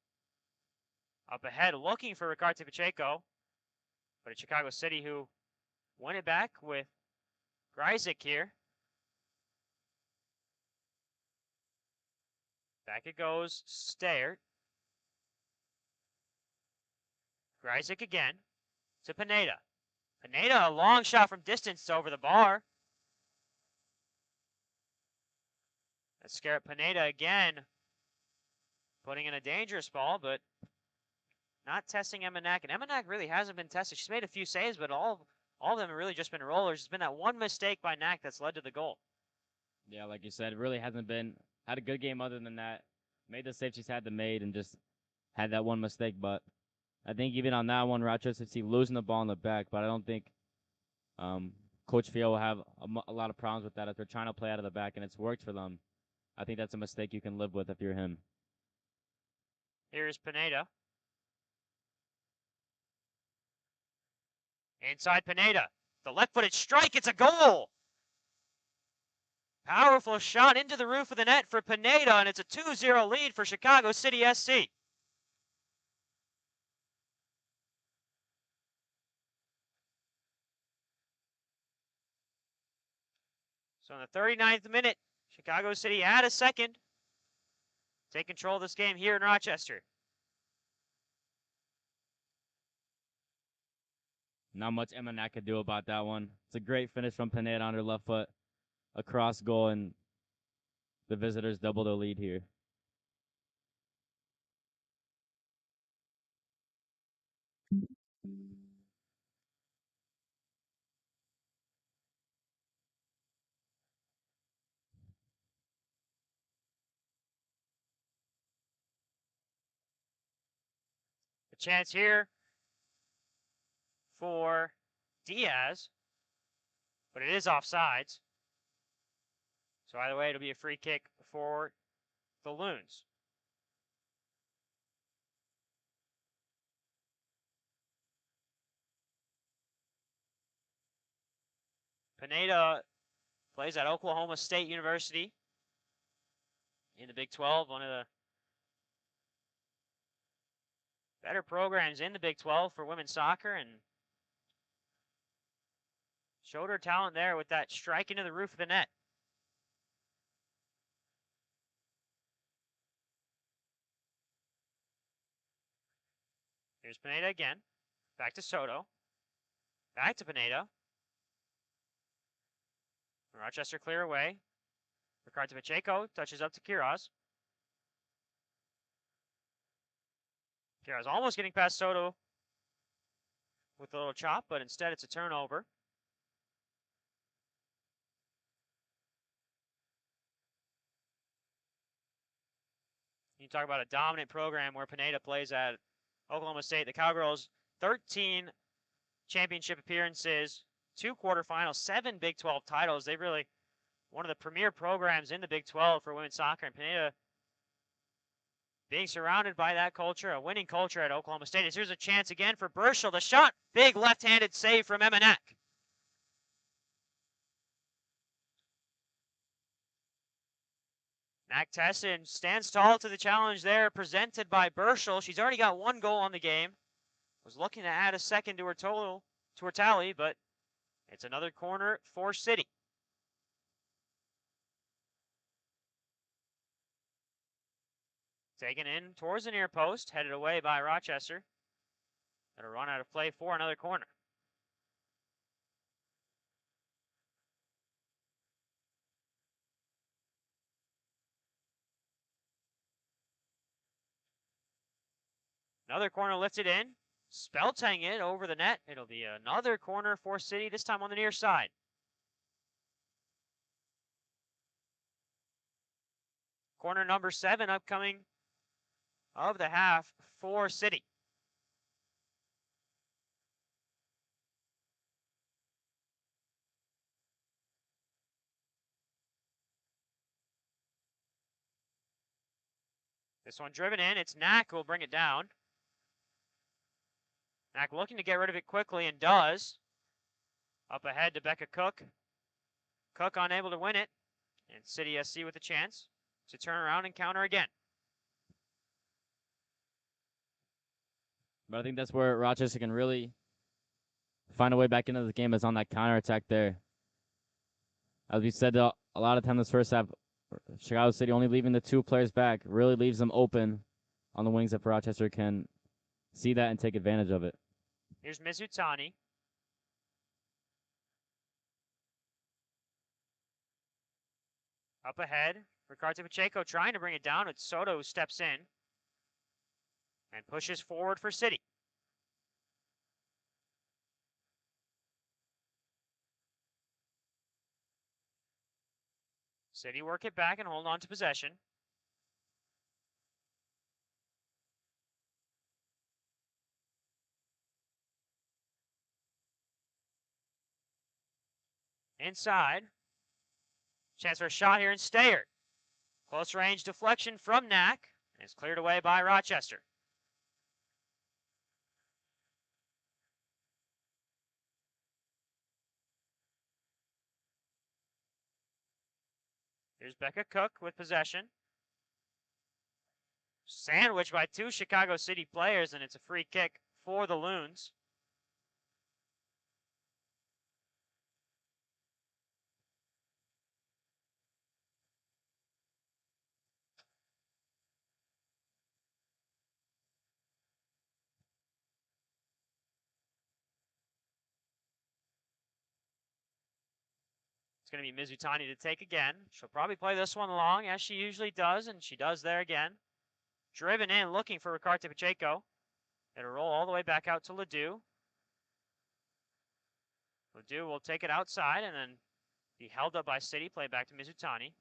Up ahead, looking for Ricardo Pacheco. But it's Chicago City who won it back with Gryzik here. Back it goes, Stair. Gryzik again to Pineda. Pineda, a long shot from distance over the bar. Let's scare at Pineda again. Putting in a dangerous ball, but not testing Emenak. And Emenak really hasn't been tested. She's made a few saves, but all of them have really just been rollers. It's been that one mistake by Knack that's led to the goal. Yeah, like you said, it really hasn't been had a good game other than that. Made the save she's had to make and just had that one mistake. But I think even on that one, Rochester FC losing the ball in the back. But I don't think Coach Fio will have a lot of problems with that if they're trying to play out of the back and it's worked for them. I think that's a mistake you can live with if you're him. Here's Pineda. Inside Pineda. The left-footed strike. It's a goal. Powerful shot into the roof of the net for Pineda, and it's a 2-0 lead for Chicago City SC. So in the 39th minute, Chicago City add a second. Take control of this game here in Rochester. Not much Emanak could do about that one. It's a great finish from Pineda on her left foot. A cross goal, and the visitors double their lead here. A chance here for Diaz, but it is offsides. So either way, it'll be a free kick for the Loons. Pineda plays at Oklahoma State University in the Big 12, one of the better programs in the Big 12 for women's soccer, and showed her talent there with that strike into the roof of the net. Here's Pineda again. Back to Soto. Back to Pineda. Rochester clear away. Ricardo Pacheco touches up to Quiroz. Quiroz almost getting past Soto with a little chop, but instead it's a turnover. You talk about a dominant program where Pineda plays at Oklahoma State. The Cowgirls, 13 championship appearances, 2 quarterfinals, 7 Big 12 titles. They really one of the premier programs in the Big 12 for women's soccer. And Pineda being surrounded by that culture, a winning culture at Oklahoma State. Here's a chance again for Burschel. The shot, big left-handed save from Emanak. Mac Tesson stands tall to the challenge there, presented by Burschel. She's already got 1 goal on the game. Was looking to add a second to her total, to her tally, but it's another corner for City. Taken in towards the near post, headed away by Rochester. That'll run out of play for another corner. Another corner lifted in. Speltang it over the net. It'll be another corner for City, this time on the near side. Corner number 7 upcoming of the half for City. This one driven in. It's Knack who will bring it down. Knack looking to get rid of it quickly and does. Up ahead to Becca Cook. Cook unable to win it. And City SC with a chance to turn around and counter again. But I think that's where Rochester can really find a way back into the game, is on that counterattack there. As we said a lot of time this first half, Chicago City only leaving the 2 players back really leaves them open on the wings if Rochester can see that and take advantage of it. Here's Mizutani. Up ahead, Ricardo Pacheco trying to bring it down, but Soto steps in and pushes forward for City. City work it back and hold on to possession. Inside. Chance for a shot here in Stayer. Close range deflection from Knack. And it's cleared away by Rochester. Here's Becca Cook with possession. Sandwiched by 2 Chicago City players, and it's a free kick for the Loons. It's going to be Mizutani to take again. She'll probably play this one long, as she usually does, and she does there again. Driven in, looking for Ricarte Pacheco. It'll roll all the way back out to Ledoux. Ledoux will take it outside and then be held up by City. Play back to Mizutani.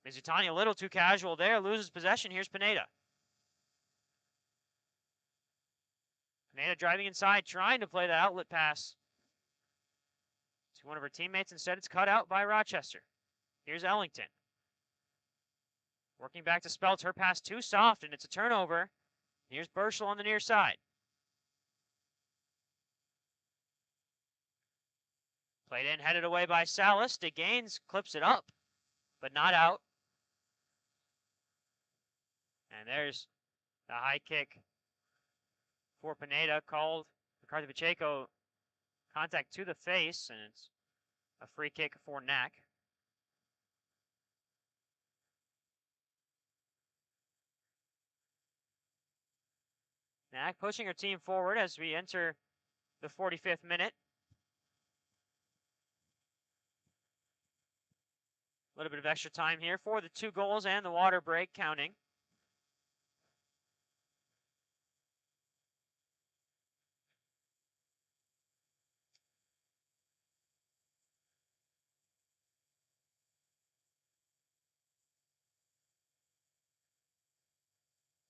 Mizutani a little too casual there. Loses possession. Here's Pineda. Pineda driving inside, trying to play the outlet pass to one of her teammates. Instead, it's cut out by Rochester. Here's Ellington. Working back to Speltz. Her pass too soft, and it's a turnover. Here's Burschel on the near side. Played in, headed away by Salas. DeGaines clips it up, but not out. And there's the high kick for Pineda, called Ricarte Pacheco. Contact to the face, and it's a free kick for NAC. NAC pushing her team forward as we enter the 45th minute. A little bit of extra time here for the 2 goals and the water break counting.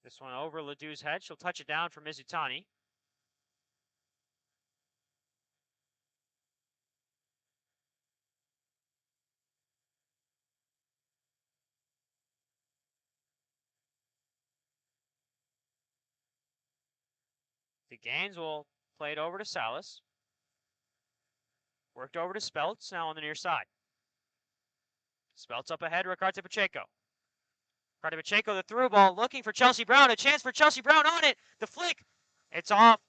This one over Ledoux's head. She'll touch it down for Mizutani. DeGaines will play it over to Salas. Worked over to Speltz, now on the near side. Speltz up ahead, Ricarte Pacheco. Ricarte Pacheco, the through ball, looking for Chelsea Brown. A chance for Chelsea Brown on it. The flick. It's off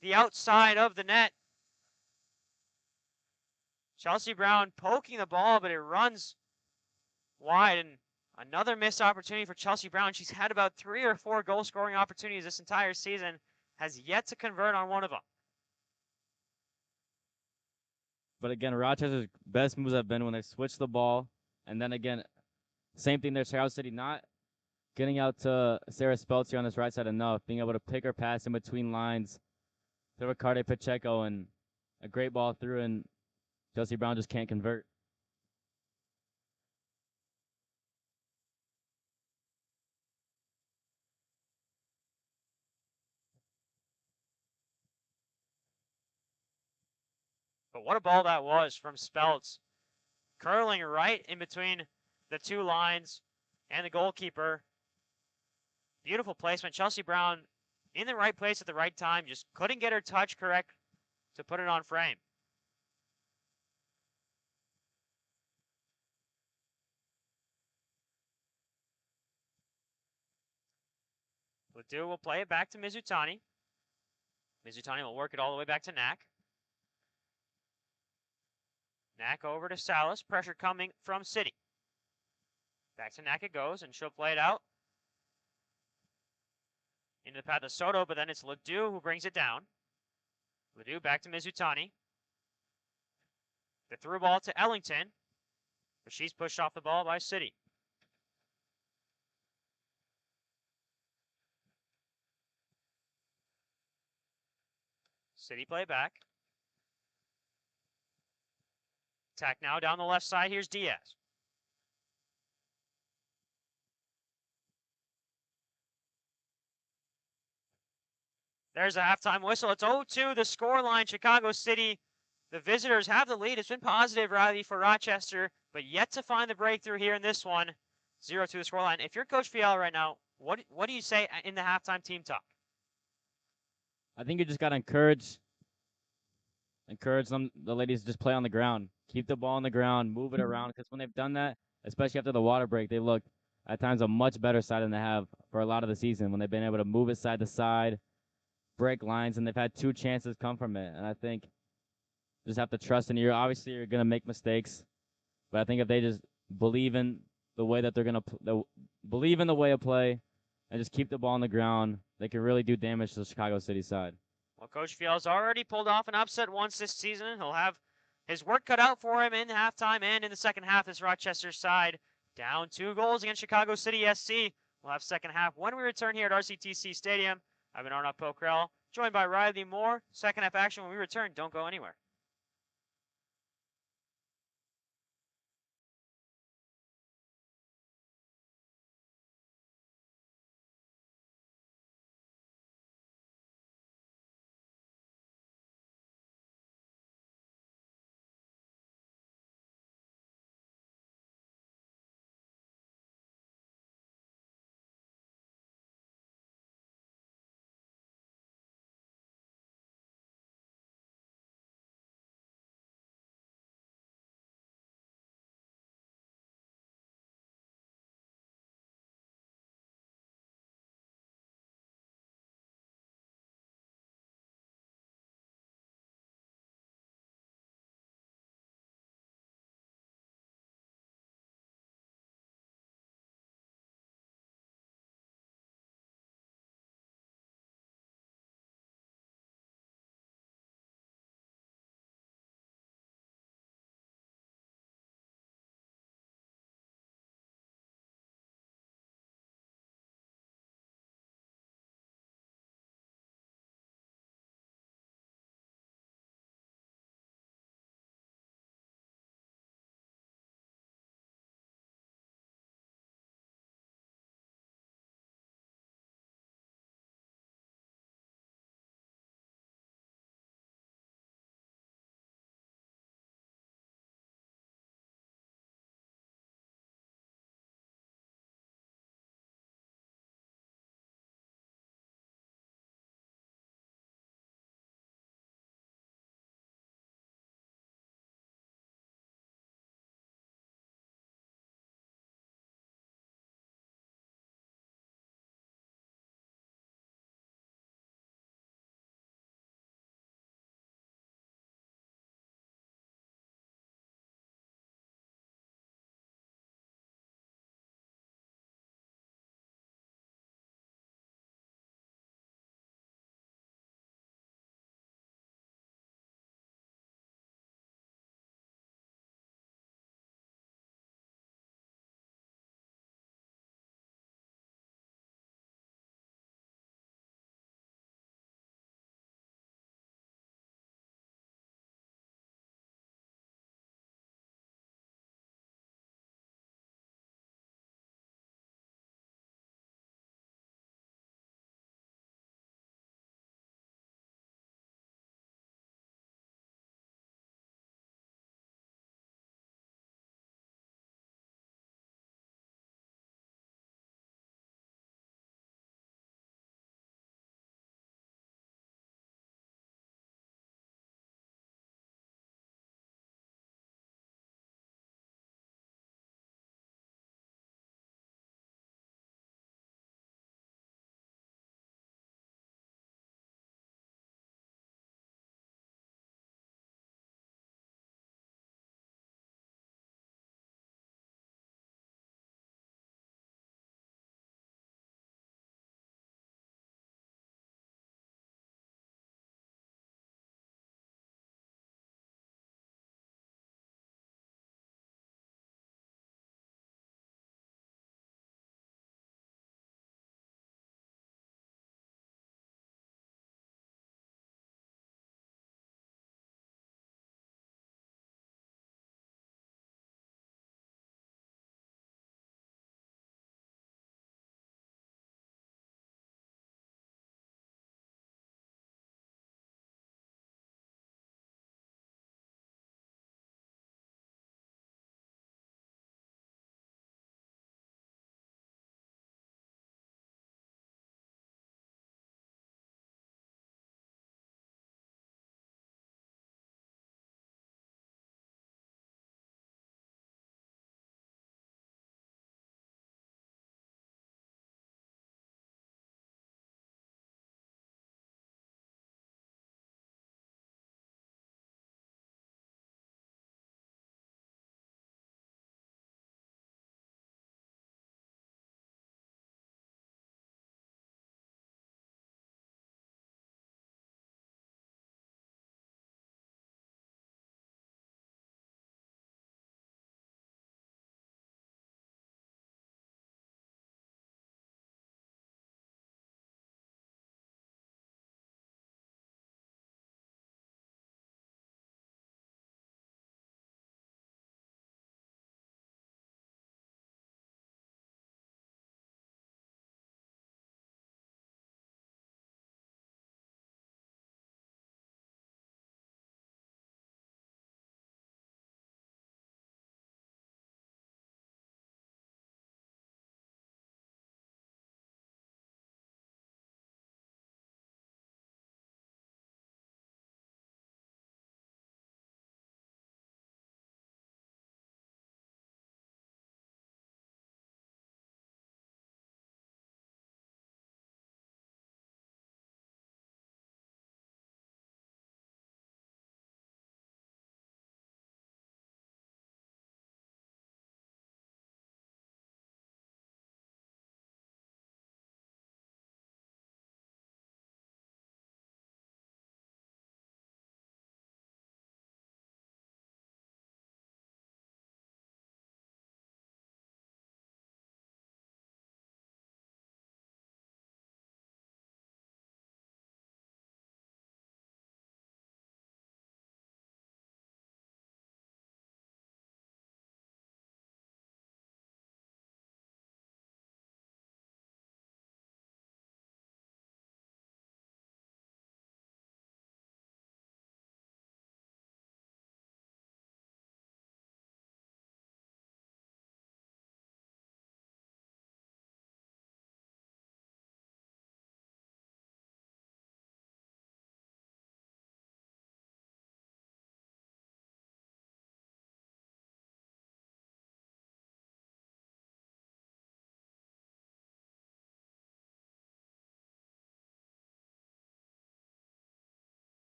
the outside of the net. Chelsea Brown poking the ball, but it runs wide. And another missed opportunity for Chelsea Brown. She's had about 3 or 4 goal-scoring opportunities this entire season. Has yet to convert on one of them. But again, Rochester's best moves have been when they switch the ball. And then again, same thing there, Chicago City not getting out to Sarah Speltz here on this right side enough, being able to pick her pass in between lines to Ricarte Pacheco, and a great ball through, and Chelsea Brown just can't convert. But what a ball that was from Speltz. Curling right in between the 2 lines and the goalkeeper. Beautiful placement. Chelsea Brown in the right place at the right time. Just couldn't get her touch correct to put it on frame. Ledoux will play it back to Mizutani. Mizutani will work it all the way back to NAC. NAC over to Salas. Pressure coming from City. Back to NAC it goes, and she'll play it out into the path of Soto, but then it's Ledoux who brings it down. Ledoux back to Mizutani. The through ball to Ellington, but she's pushed off the ball by City. City play back. Attack now down the left side. Here's Diaz. There's a halftime whistle. It's 0-2, the scoreline. Chicago City, the visitors have the lead. It's been positive, Riley, for Rochester, but yet to find the breakthrough here in this one. 0-2 the scoreline. If you're Coach Fiala right now, what do you say in the halftime team talk? I think you just got to encourage them, the ladies, to just play on the ground. Keep the ball on the ground, move it around, because when they've done that, especially after the water break, they look at times a much better side than they have for a lot of the season, when they've been able to move it side to side, break lines, and they've had 2 chances come from it. And I think just have to trust in you. Obviously, you're going to make mistakes, but I think if they just believe in the way that they're going to believe in the way of play and just keep the ball on the ground, they can really do damage to the Chicago City side. Well, Coach Fiala's already pulled off an upset once this season. He'll have his work cut out for him in halftime and in the second half. This Rochester side down 2 goals against Chicago City SC. We'll have second half when we return here at RCTC Stadium. I've been Arnaud Pokrell, joined by Riley Moore. Second half action when we return. Don't go anywhere.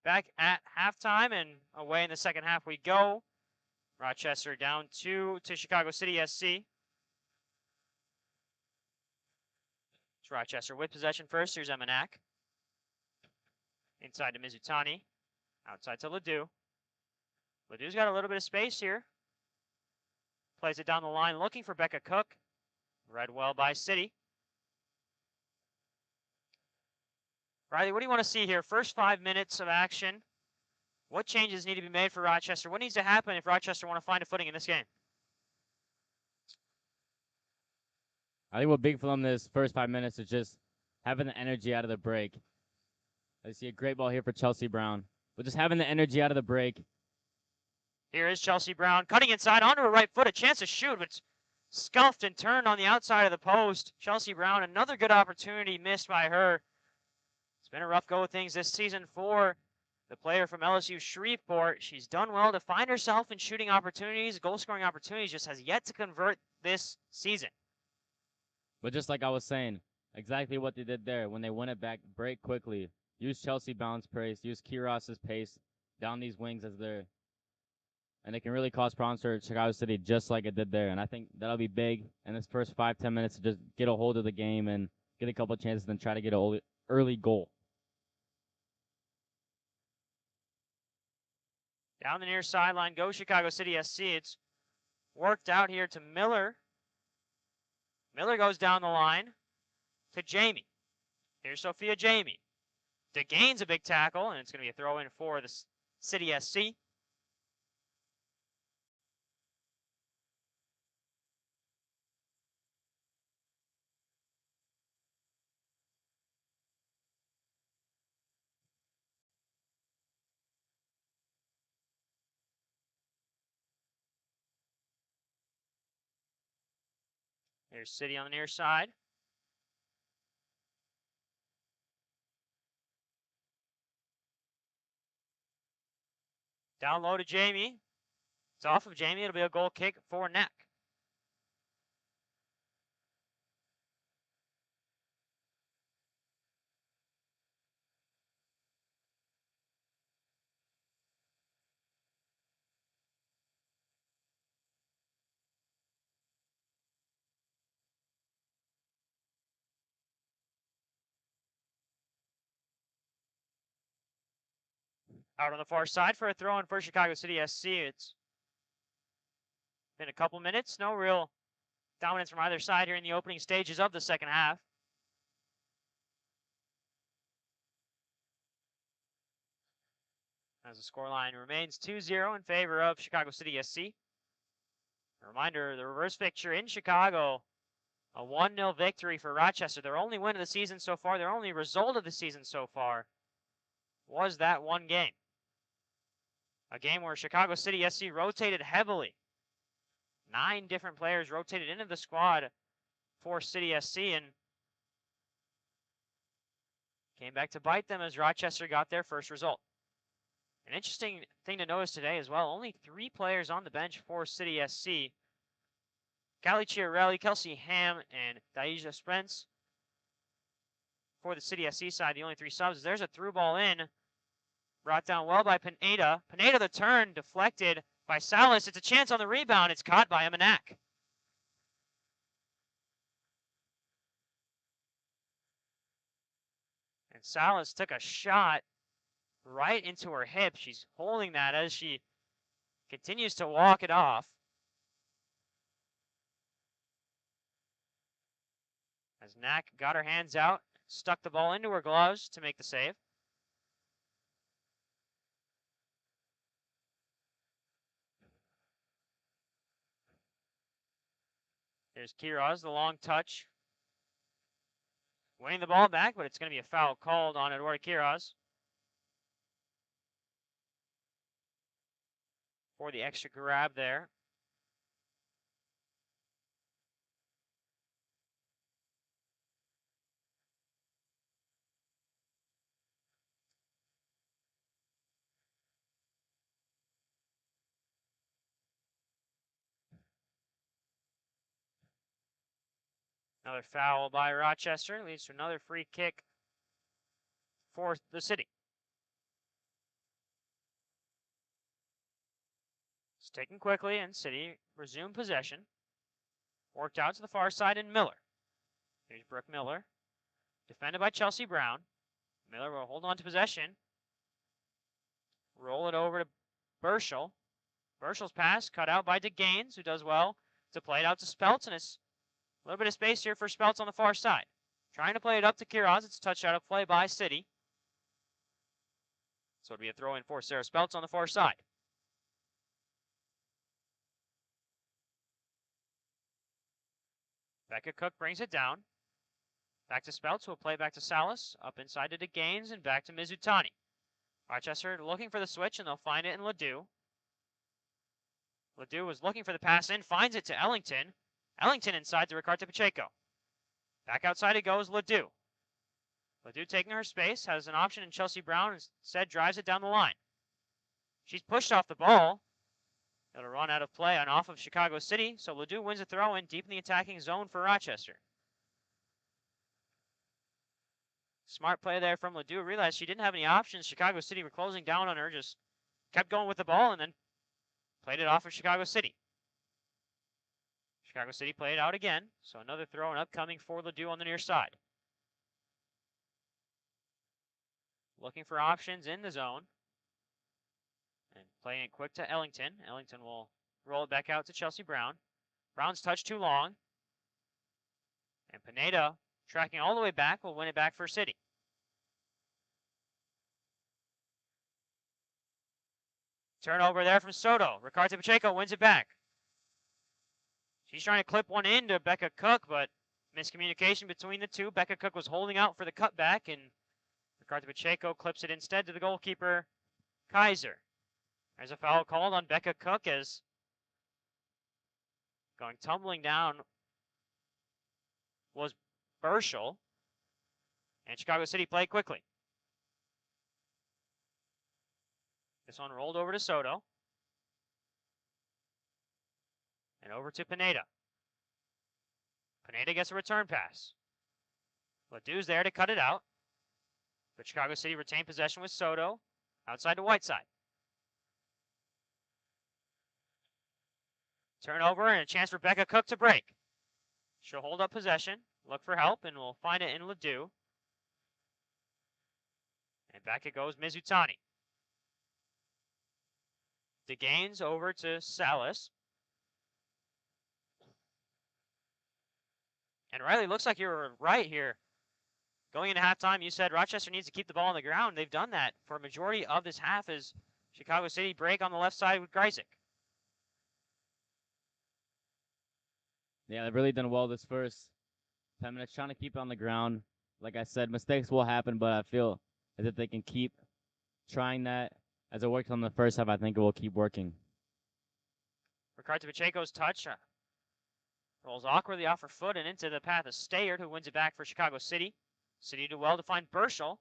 back at halftime, and away in the second half we go. Rochester down 2 to Chicago City SC. It's Rochester with possession first. Here's Emanak. Inside to Mizutani. Outside to Ledoux. Ledoux's got a little bit of space here. Plays it down the line, looking for Becca Cook. Read well by City. Riley, what do you want to see here? First 5 minutes of action. What changes need to be made for Rochester? What needs to happen if Rochester want to find a footing in this game? I think what big for them this first 5 minutes is just having the energy out of the break. I see a great ball here for Chelsea Brown. But just having the energy out of the break. Here is Chelsea Brown cutting inside onto her right foot. A chance to shoot, but it's scuffed and turned on the outside of the post. Chelsea Brown, another good opportunity missed by her. It's been a rough go of things this season for the player from LSU Shreveport. She's done well to find herself in shooting opportunities, goal-scoring opportunities, just has yet to convert this season. But just like I was saying, exactly what they did there. When they win it back, break quickly. Use Chelsea bounce pace, use Kiros's pace down these wings as they're, and it can really cause problems for Chicago City just like it did there. And I think that'll be big in this first 5-10 minutes to just get a hold of the game and get a couple of chances and try to get an early goal. Down the near sideline goes Chicago City SC. It's worked out here to Miller. Miller goes down the line to Jamie. Here's Sophia Jamie. DeGain's a big tackle, and it's going to be a throw-in for the City SC. Here's City on the near side. Down low to Jamie. It's off of Jamie. It'll be a goal kick for Neck. Out on the far side for a throw-in for Chicago City SC. It's been a couple minutes. No real dominance from either side here in the opening stages of the second half. As the scoreline remains 2-0 in favor of Chicago City SC. A reminder, the reverse picture in Chicago, a 1-0 victory for Rochester. Their only win of the season so far, their only result of the season so far was that one game. A game where Chicago City SC rotated heavily. 9 different players rotated into the squad for City SC and came back to bite them as Rochester got their first result. An interesting thing to notice today as well, only 3 players on the bench for City SC. Callie Chiarelli, Kelsey Ham, and Daija Spence. For the City SC side, the only 3 subs. There's a through ball in. Brought down well by Pineda. Pineda the turn, deflected by Salas. It's a chance on the rebound. It's caught by Emanak. And Salas took a shot right into her hip. She's holding that as she continues to walk it off. As Knack got her hands out, stuck the ball into her gloves to make the save. There's Kiraz, the long touch. Winning the ball back, but it's going to be a foul called on Eduardo Kiraz. For the extra grab there. Another foul by Rochester leads to another free kick for the City. taken quickly, and City resumed possession. Worked out to the far side, and Miller. Here's Brooke Miller. Defended by Chelsea Brown. Miller will hold on to possession. Roll it over to Burschel. Burschel's pass cut out by DeGaines, who does well to play it out to Speltz, and it's a little bit of space here for Speltz on the far side. Trying to play it up to Kiraz. It's a touch out of play by City. So it'll be a throw in for Sarah Speltz on the far side. Becca Cook brings it down. Back to Speltz, who will play back to Salas. Up inside to DeGaines and back to Mizutani. Rochester looking for the switch, and they'll find it in Ledoux. Ledoux was looking for the pass in, finds it to Ellington. Ellington inside to Ricardo Pacheco. Back outside it goes Ledoux. Ledoux taking her space, has an option in Chelsea Brown, instead drives it down the line. She's pushed off the ball. It'll run out of play and off of Chicago City, so Ledoux wins a throw in deep in the attacking zone for Rochester. Smart play there from Ledoux. Realized she didn't have any options. Chicago City were closing down on her, just kept going with the ball and then played it off of Chicago City. Chicago City played it out again, so another throw and upcoming for Ledoux on the near side. Looking for options in the zone. And playing it quick to Ellington. Ellington will roll it back out to Chelsea Brown. Brown's touch too long. And Pineda, tracking all the way back, will win it back for City. Turnover there from Soto. Ricardo Pacheco wins it back. She's trying to clip one into Becca Cook, but miscommunication between the two. Becca Cook was holding out for the cutback, and Ricardo Pacheco clips it instead to the goalkeeper, Kaiser. There's a foul called on Becca Cook as going tumbling down was Burschel, and Chicago City played quickly. This one rolled over to Soto. And over to Pineda. Pineda gets a return pass. Ledoux's there to cut it out. But Chicago City retained possession with Soto outside to Whiteside. Turnover and a chance for Becca Cook to break. She'll hold up possession, look for help, and we'll find it in Ledoux. And back it goes Mizutani. DeGaines over to Salas. And Riley, looks like you were right here. Going into halftime, you said Rochester needs to keep the ball on the ground. They've done that for a majority of this half as Chicago City break on the left side with Greisick. Yeah, they've really done well this first 10 minutes, trying to keep it on the ground. Like I said, mistakes will happen, but I feel as if they can keep trying that. As it worked on the first half, I think it will keep working. Ricardo Pacheco's touch rolls awkwardly off her foot and into the path of Stayard, who wins it back for Chicago City. City do well to find Burschel.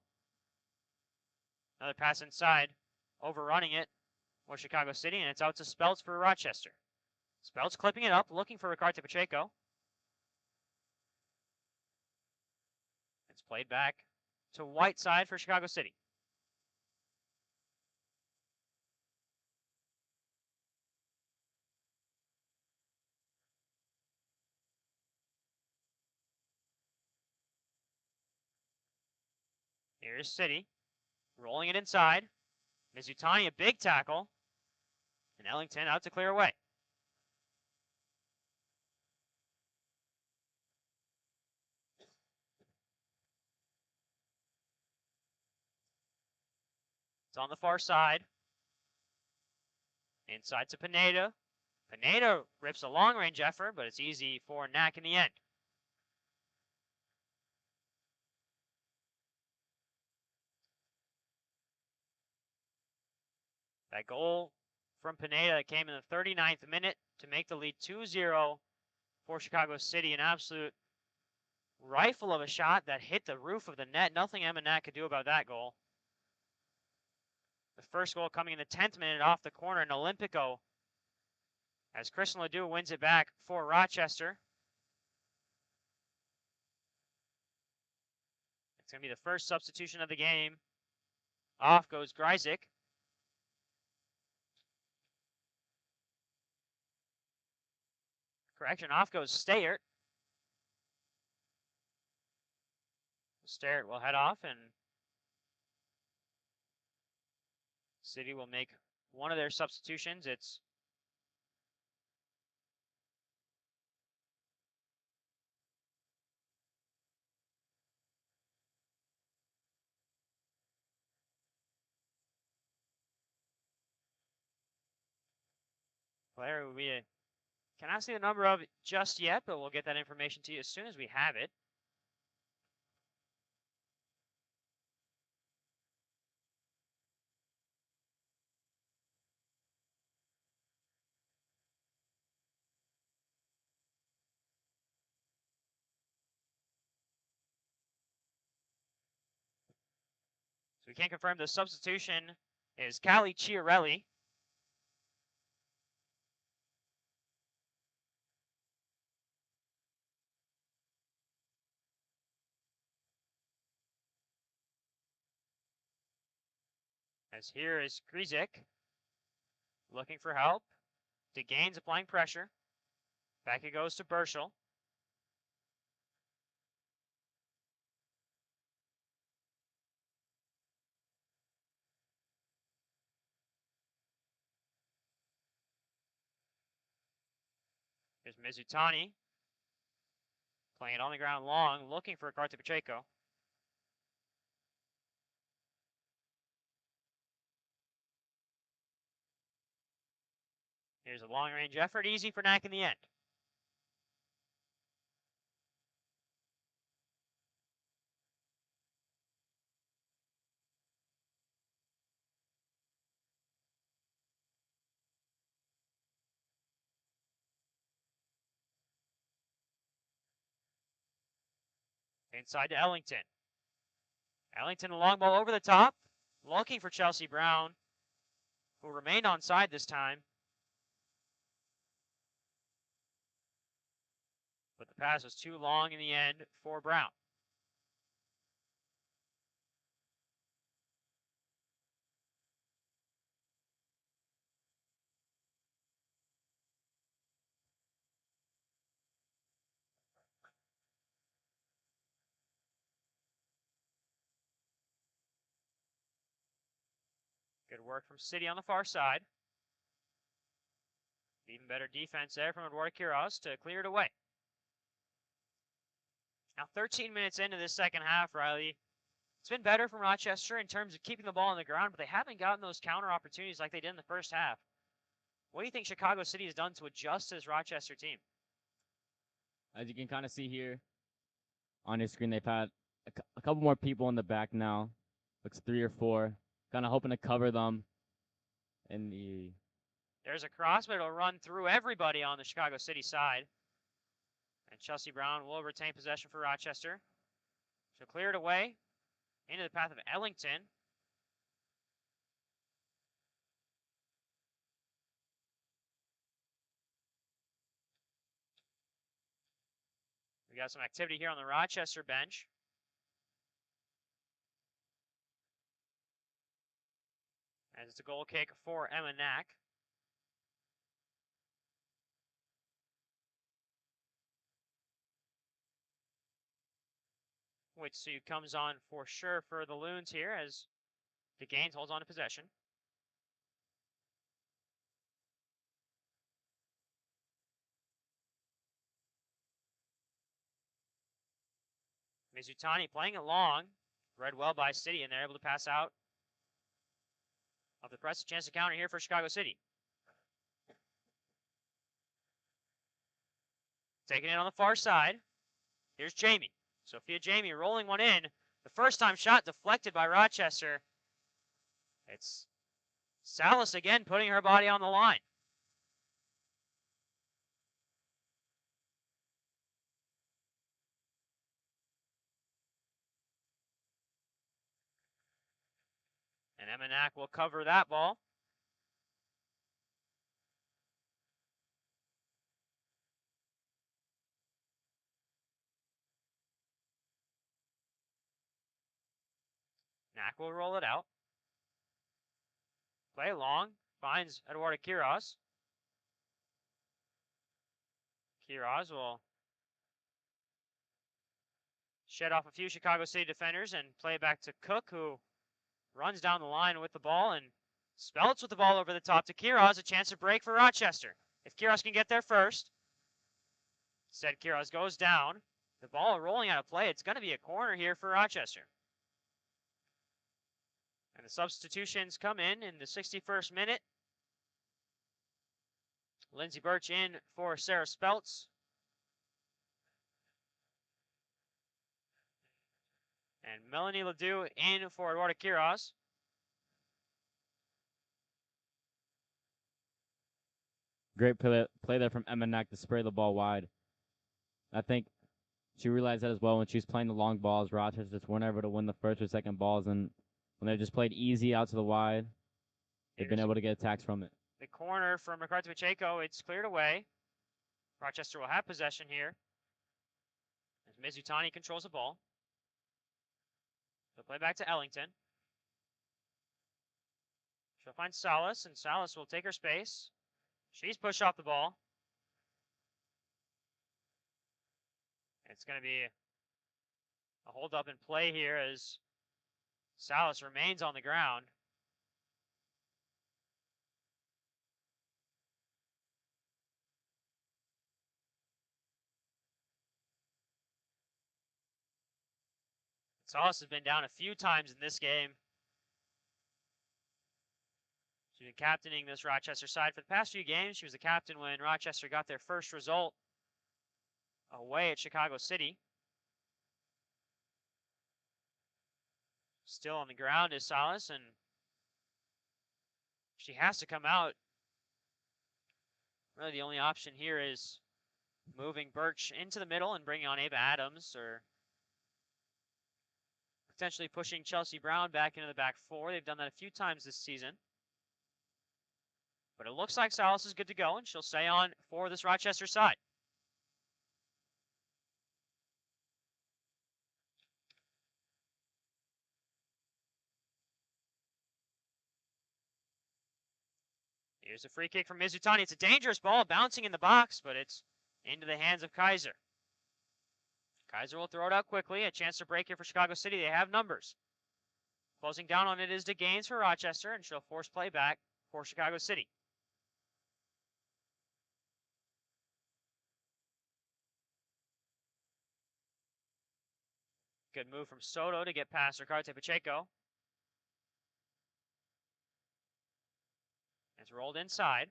Another pass inside, overrunning it for Chicago City, and it's out to Speltz for Rochester. Speltz clipping it up, looking for Ricardo Pacheco. It's played back to Whiteside for Chicago City. Here's City, rolling it inside. Mizutani, a big tackle. And Ellington out to clear away. It's on the far side. Inside to Pineda. Pineda rips a long-range effort, but it's easy for Knack in the end. That goal from Pineda that came in the 39th minute to make the lead 2-0 for Chicago City. An absolute rifle of a shot that hit the roof of the net. Nothing Emma Knack could do about that goal. The first goal coming in the 10th minute off the corner, and Olympico, as Kristen Ledoux wins it back for Rochester. It's going to be the first substitution of the game. Off goes Greisick. correction. Off goes Stayert. Stayert will head off, and City will make one of their substitutions. It's player we cannot see the number of just yet, but we'll get that information to you as soon as we have it. So we can't confirm the substitution is Callie Chiarelli. As here is Grizik looking for help. DeGaines applying pressure. Back it goes to Burschel. Here's Mizutani playing it on the ground long, looking for Carter Pacheco. Here's a long-range effort, easy for Knack in the end. Inside to Ellington. Ellington, a long ball over the top, looking for Chelsea Brown, who remained onside this time. But the pass was too long in the end for Brown. Good work from City on the far side. Even better defense there from Eduardo Quiroz to clear it away. Now 13 minutes into this second half, Riley. It's been better from Rochester in terms of keeping the ball on the ground, but they haven't gotten those counter opportunities like they did in the first half. What do you think Chicago City has done to adjust to this Rochester team? As you can kind of see here on your screen, they've had a couple more people in the back now. Looks 3 or 4. Kind of hoping to cover them in the... There's a cross, but it'll run through everybody on the Chicago City side. And Chelsea Brown will retain possession for Rochester. She'll clear it away into the path of Ellington. We got some activity here on the Rochester bench. As it's a goal kick for Emma Knack. Witsu comes on for sure for the Loons here as DeGaines holds on to possession. Mizutani playing it long. Read well by City, and they're able to pass out of the press. A chance to counter here for Chicago City. Taking it on the far side. Here's Jamie. Sophia Jamie rolling one in. The first time shot deflected by Rochester. It's Salas again putting her body on the line. And Emma Knack will cover that ball. Knack will roll it out. Play long. Finds Eduardo Quiroz. Quiroz will shed off a few Chicago City defenders and play it back to Cook, who runs down the line with the ball and Speltz with the ball over the top to Quiroz. A chance to break for Rochester. If Quiroz can get there first. Instead, Quiroz goes down. The ball rolling out of play. It's going to be a corner here for Rochester. And the substitutions come in the 61st minute. Lindsey Birch in for Sarah Speltz. And Melanie Ledoux in for Eduardo Quiroz. Great play there from Emma Nack to spray the ball wide. I think she realized that as well when she was playing the long balls. Rochester just weren't able to win the first or second balls, and when they just played easy out to the wide, they've been able to get attacks from it. The corner from Ricardo Pacheco, it's cleared away. Rochester will have possession here as Mizutani controls the ball. They'll play back to Ellington. She'll find Salas, and Salas will take her space. She's pushed off the ball. It's going to be a hold up in play here as Salas remains on the ground. Salas has been down a few times in this game. She's been captaining this Rochester side for the past few games. She was the captain when Rochester got their first result away at Chicago City. Still on the ground is Salas, and she has to come out. Really the only option here is moving Birch into the middle and bringing on Ava Adams, or potentially pushing Chelsea Brown back into the back four. They've done that a few times this season. But it looks like Salas is good to go, and she'll stay on for this Rochester side. Here's a free kick from Mizutani. It's a dangerous ball bouncing in the box, but it's into the hands of Kaiser. Kaiser will throw it out quickly. A chance to break here for Chicago City. They have numbers. Closing down on it is DeGaines for Rochester, and she'll force play back for Chicago City. Good move from Soto to get past Ricardo Pacheco. It's rolled inside.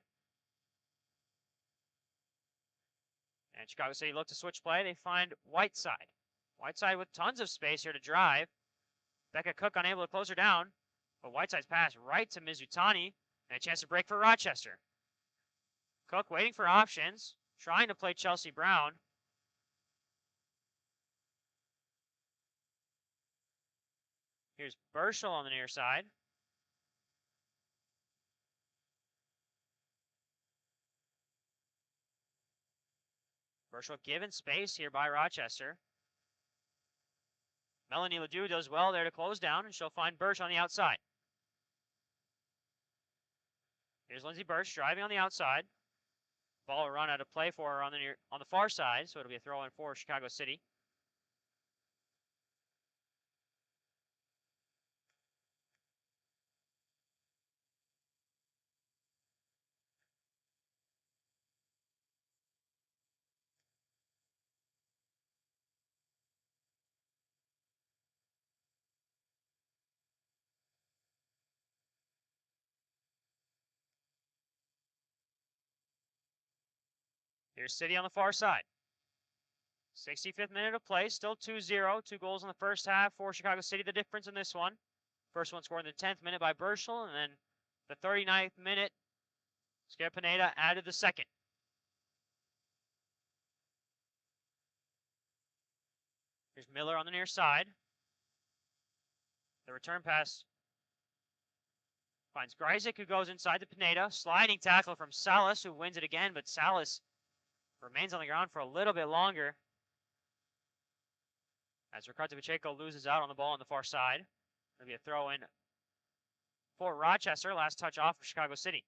And Chicago City look to switch play. They find Whiteside. Whiteside with tons of space here to drive. Becca Cook unable to close her down. But Whiteside's pass right to Mizutani. And a chance to break for Rochester. Cook waiting for options. Trying to play Chelsea Brown. Here's Burschel on the near side. Burschel given space here by Rochester. Melanie Ledoux does well there to close down, and she'll find Birch on the outside. Here's Lindsey Birch driving on the outside. Ball will run out of play for her on the far side, so it'll be a throw in for Chicago City. Here's City on the far side. 65th minute of play, still 2-0. 2 goals in the first half for Chicago City. The difference in this one. First one scored in the 10th minute by Burschel, and then the 39th minute, Scara Pineda added the second. Here's Miller on the near side. The return pass finds Gryzik, who goes inside to Pineda. Sliding tackle from Salas, who wins it again, but Salas remains on the ground for a little bit longer as Ricardo Pacheco loses out on the ball on the far side. It'll be a throw in for Rochester. Last touch off for Chicago City.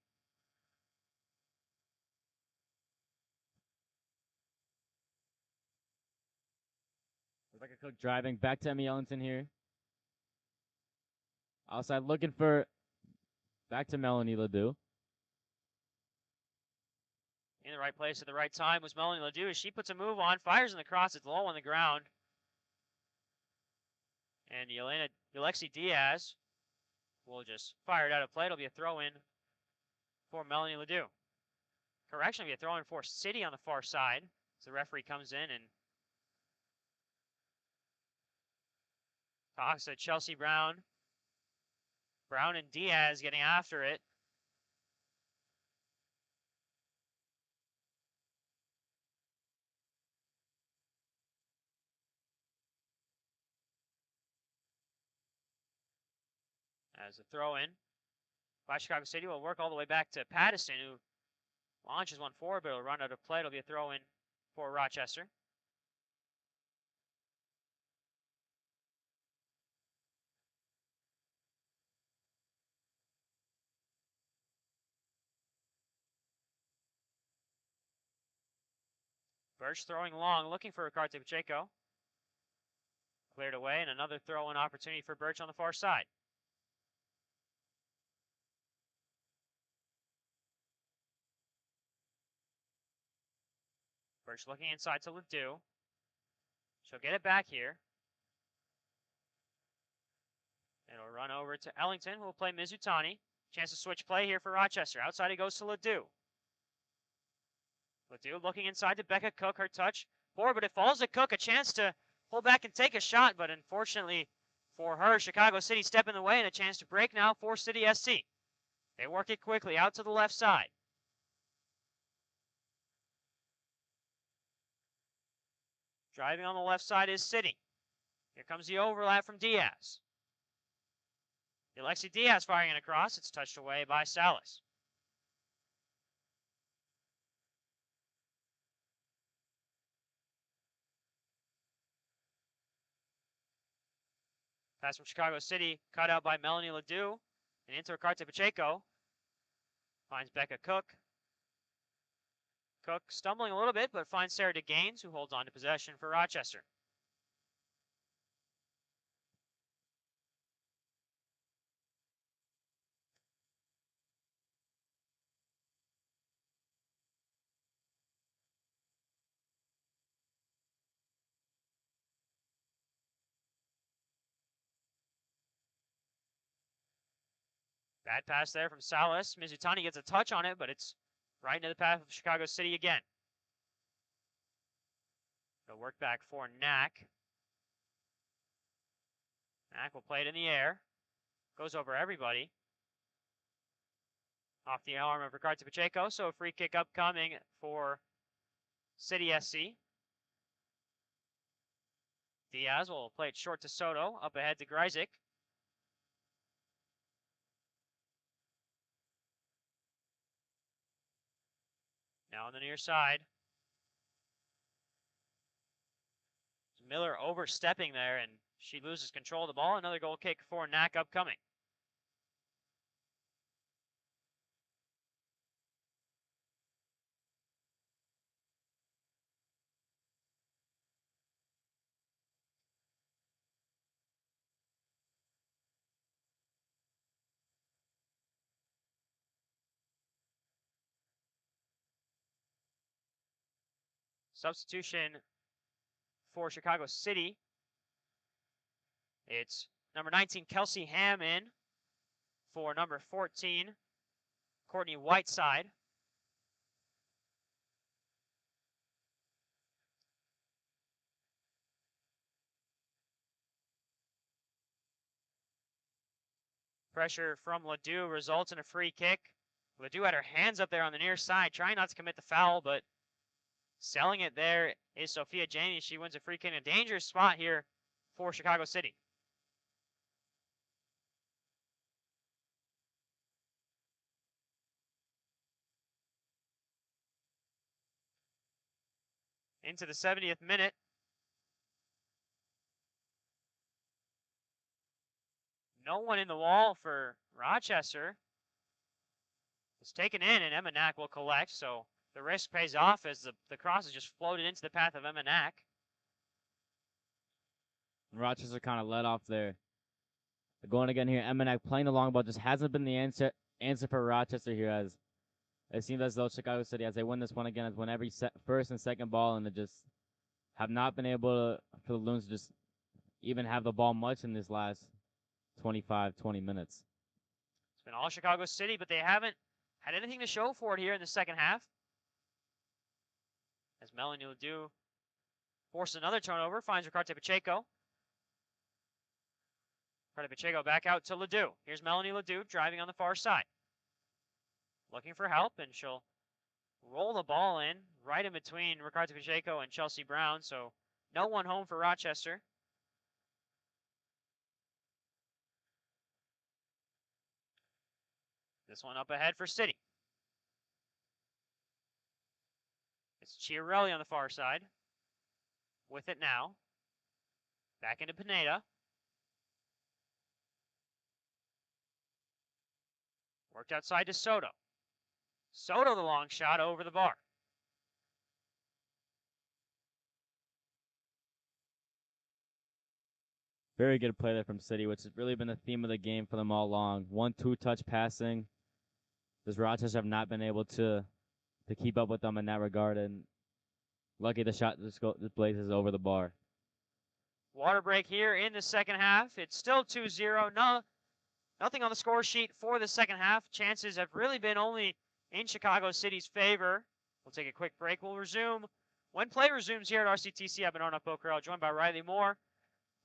Rebecca Cook driving back to Emmy Ellington here. Outside looking for back to Melanie Ledoux. In the right place at the right time was Melanie Ledoux as she puts a move on, fires in the cross, it's low on the ground. And Alexi Diaz will just fire it out of play. It'll be a throw-in for Melanie Ledoux. Correction, it'll be a throw-in for City on the far side. So the referee comes in and talks to Chelsea Brown. Brown and Diaz getting after it. As a throw-in by Chicago City will work all the way back to Pattison, who launches one forward, but it'll run out of play. It'll be a throw-in for Rochester. Birch throwing long, looking for Ricarte Pacheco. Cleared away, and another throw-in opportunity for Birch on the far side. Birch looking inside to Ledoux. She'll get it back here. It'll run over to Ellington, who will play Mizutani. Chance to switch play here for Rochester. Outside it goes to Ledoux. Ledoux looking inside to Becca Cook. Her touch forward, but it falls to Cook. A chance to pull back and take a shot, but unfortunately for her, Chicago City step in the way and a chance to break now for City SC. They work it quickly out to the left side. Driving on the left side is City. Here comes the overlap from Diaz. Alexi Diaz firing it across. It's touched away by Salas. Pass from Chicago City, cut out by Melanie Ledoux. And into Ricarte Pacheco. Finds Becca Cook. Cook stumbling a little bit, but finds Sarah DeGaines, who holds on to possession for Rochester. Bad pass there from Salas. Mizutani gets a touch on it, but it's right into the path of Chicago City again. They'll work back for Knack. Knack will play it in the air. Goes over everybody. Off the arm of Ricarte Pacheco, so a free kick upcoming for City SC. Diaz will play it short to Soto, up ahead to Gryzik. Now on the near side. Miller overstepping there, and she loses control of the ball. Another goal kick for Knack upcoming. Substitution for Chicago City. It's number 19, Kelsey Ham in for number 14, Courtney Whiteside. Pressure from Ledoux results in a free kick. Ledoux had her hands up there on the near side, trying not to commit the foul, but selling it there is Sophia Janey. She wins a free kick in a dangerous spot here for Chicago City. Into the 70th minute. No one in the wall for Rochester. It's taken in, and Emma Knack will collect, so the risk pays off as the cross is just floated into the path of Emma Knack. Rochester kind of let off there. Going again here, Emenak playing the long ball just hasn't been the answer for Rochester here, as it seems as though Chicago City, as they win this one again, has won every first and second ball, and they just have not been able to, for the Loons to just even have the ball much in this last 25, 20 minutes. It's been all Chicago City, but they haven't had anything to show for it here in the second half. As Melanie Ledoux forces another turnover, finds Ricarte Pacheco. Ricarte Pacheco back out to Ledoux. Here's Melanie Ledoux driving on the far side. Looking for help, and she'll roll the ball in right in between Ricarte Pacheco and Chelsea Brown, so no one home for Rochester. This one up ahead for City. It's Chiarelli on the far side. With it now. Back into Pineda. Worked outside to Soto. Soto the long shot over the bar. Very good play there from City, which has really been the theme of the game for them all along. 1-2 touch passing. Does Rochester have not been able to keep up with them in that regard, and lucky the shot just blazes over the bar. Water break here in the second half. It's still 2-0. Nothing on the score sheet for the second half. Chances have really been only in Chicago City's favor. We'll take a quick break. We'll resume when play resumes here at RCTC. I've been Arnaud Bocarel, joined by Riley Moore.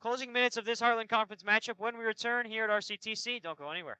Closing minutes of this Heartland Conference matchup when we return here at RCTC. Don't go anywhere.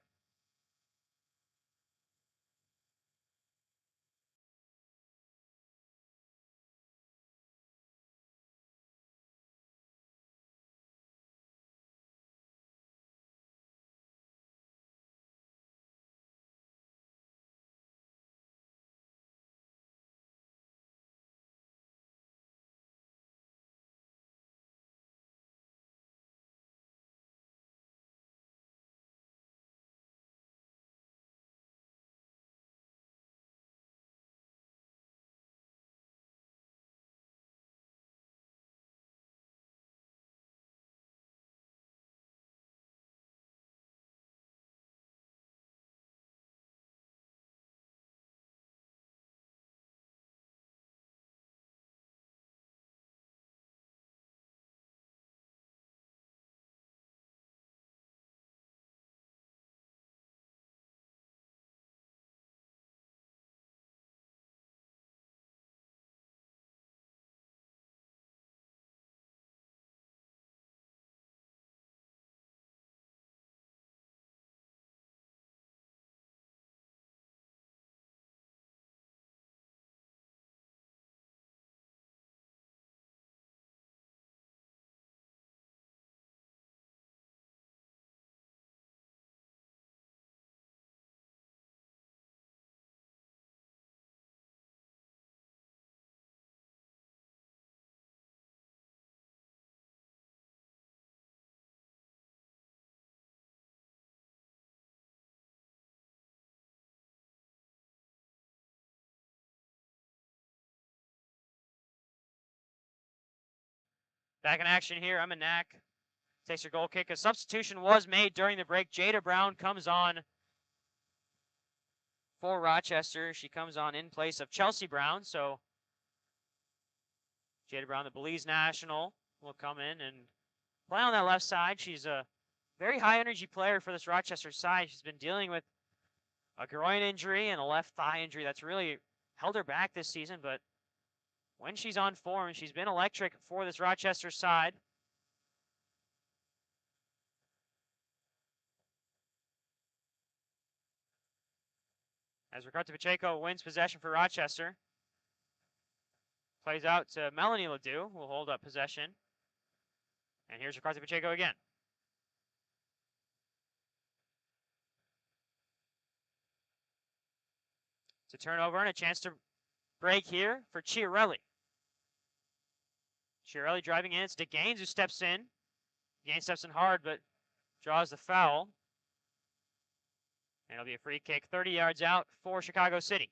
Back in action here. Emenak takes her goal kick. A substitution was made during the break. Jada Brown comes on for Rochester. She comes on in place of Chelsea Brown. So Jada Brown, the Belize national, will come in and play on that left side. She's a very high energy player for this Rochester side. She's been dealing with a groin injury and a left thigh injury that's really held her back this season, but when she's on form, she's been electric for this Rochester side. As Ricarte Pacheco wins possession for Rochester. Plays out to Melanie Ledoux, who will hold up possession. And here's Ricarte Pacheco again. It's a turnover and a chance to break here for Chiarelli. Chiarelli driving in. It's DeGaines who steps in. DeGaines steps in hard, but draws the foul. And it'll be a free kick 30 yards out for Chicago City.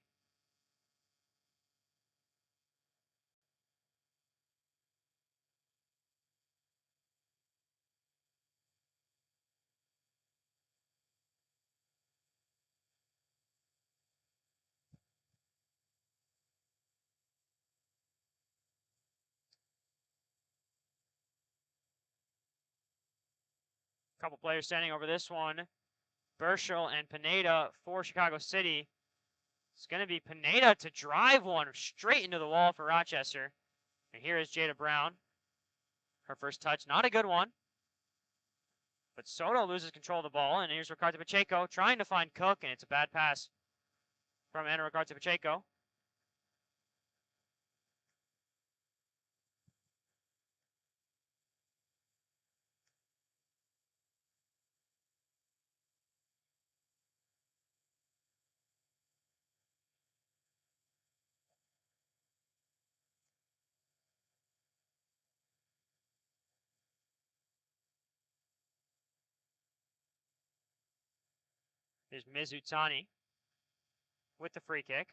Couple players standing over this one. Burchell and Pineda for Chicago City. It's going to be Pineda to drive one straight into the wall for Rochester. And here is Jada Brown. Her first touch, not a good one. But Soto loses control of the ball, and here's Ricardo Pacheco trying to find Cook, and it's a bad pass from Ana Ricardo Pacheco. Here's Mizutani with the free kick.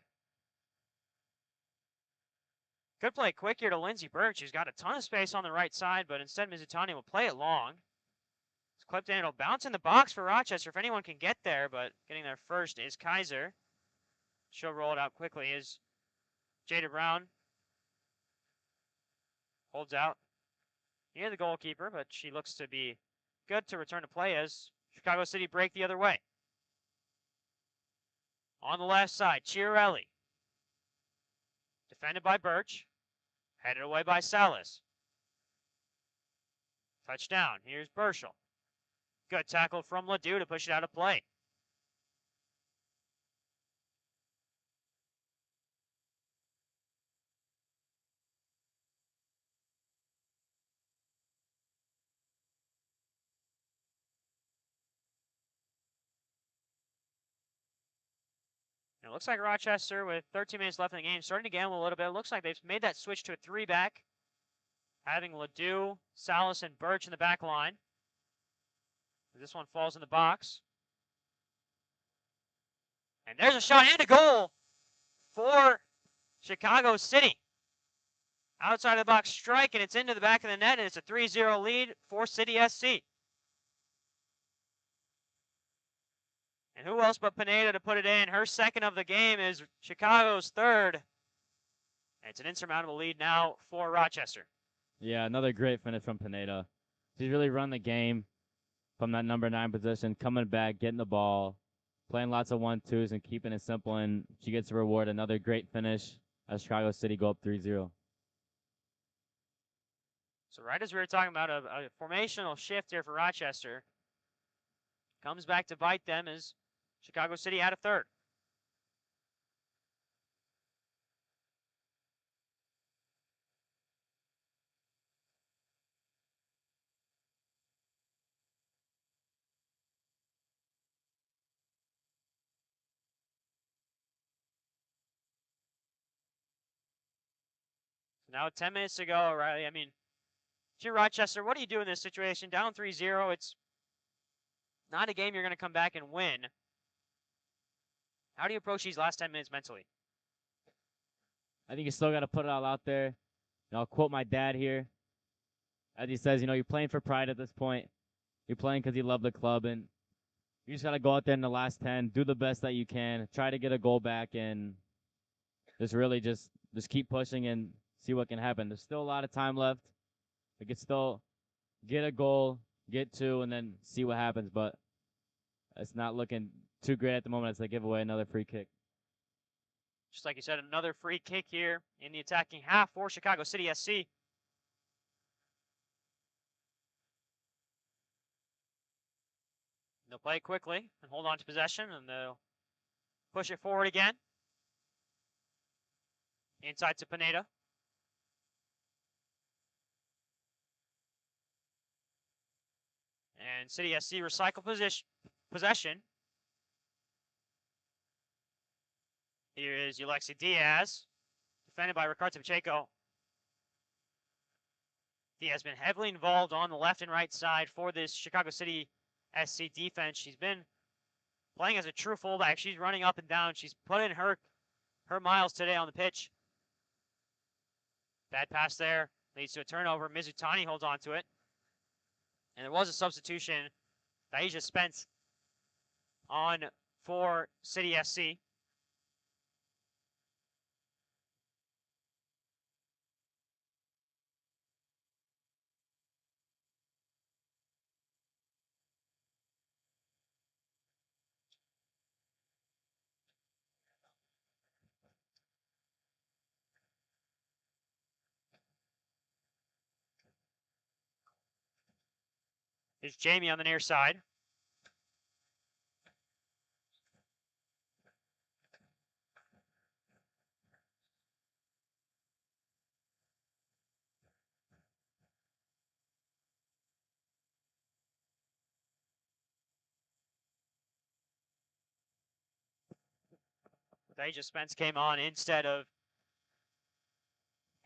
Good play quick here to Lindsey Birch, who's got a ton of space on the right side, but instead Mizutani will play it long. It's clipped in. It'll bounce in the box for Rochester if anyone can get there, but getting there first is Kaiser. She'll roll it out quickly as Jada Brown holds out near the goalkeeper, but she looks to be good to return to play as Chicago City break the other way. On the left side, Chiarelli. Defended by Birch. Headed away by Salas. Touchdown. Here's Burchell. Good tackle from Ledoux to push it out of play. It looks like Rochester, with 13 minutes left in the game, starting to gamble a little bit. It looks like they've made that switch to a 3-back, having Ledoux, Salas, and Birch in the back line. This one falls in the box. And there's a shot and a goal for Chicago City. Outside of the box strike, and it's into the back of the net, and it's a 3-0 lead for City SC. And who else but Pineda to put it in? Her second of the game is Chicago's third. And it's an insurmountable lead now for Rochester. Yeah, another great finish from Pineda. She's really run the game from that number 9 position, coming back, getting the ball, playing lots of 1-2s and keeping it simple, and she gets a reward. Another great finish as Chicago City go up 3-0. So right as we were talking about a formational shift here for Rochester, comes back to bite them as Chicago City out of third. Now 10 minutes to go, Riley. I mean, if you're Rochester, what do you do in this situation? Down 3-0, it's not a game you're going to come back and win. How do you approach these last 10 minutes mentally? I think you still got to put it all out there. I'll quote my dad here. As he says, you're playing for pride at this point. You're playing because you love the club, and you just got to go out there in the last 10, do the best that you can, try to get a goal back, and just really just keep pushing and see what can happen. There's still a lot of time left. We could still get a goal, get 2, and then see what happens, but it's not looking too great at the moment as they give away another free kick. Just like you said, another free kick here in the attacking half for Chicago City SC. They'll play it quickly and hold on to possession, and they'll push it forward again. Inside to Pineda. And City SC recycle possession. Here is Alexi Diaz, defended by Ricardo Pacheco. Diaz has been heavily involved on the left and right side for this Chicago City SC defense. She's been playing as a true fullback. She's running up and down. She's put in her miles today on the pitch. Bad pass there. Leads to a turnover. Mizutani holds on to it. And there was a substitution. Daisha Spence on for City SC. Here's Jamie on the near side. Deja Spence came on instead of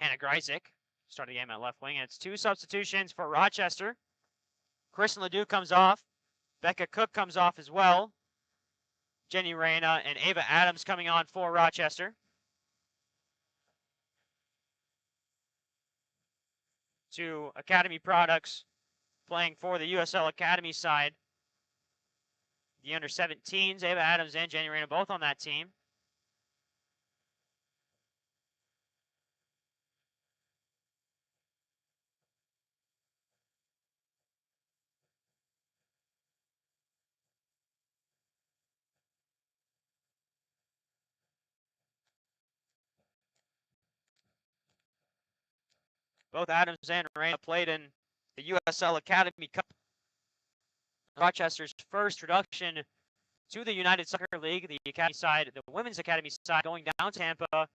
Hannah Greisick. Started the game at left wing. And it's 2 substitutions for Rochester. Kristen Ledoux comes off. Becca Cook comes off as well. Jenny Reyna and Ava Adams coming on for Rochester. 2 Academy products playing for the USL Academy side. The under-17s, Ava Adams and Jenny Reyna both on that team. Both Adams and Reyna played in the USL Academy Cup. Rochester's first introduction to the United Soccer League, the academy side, the women's academy side, going down to Tampa,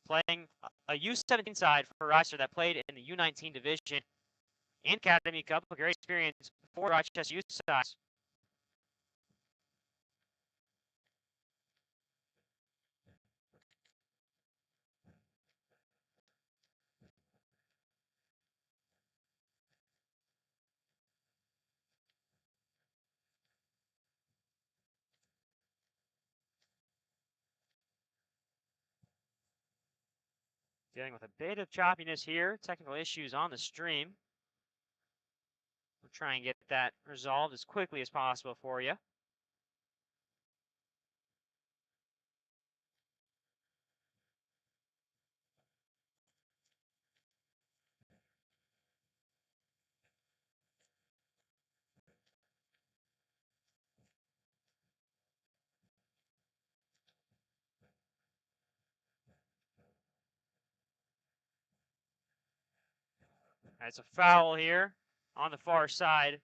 playing a U17 side for Rochester that played in the U19 division in Academy Cup. A great experience for Rochester youth sides. Dealing with a bit of choppiness here, technical issues on the stream. We'll try and get that resolved as quickly as possible for you. That's a foul here on the far side.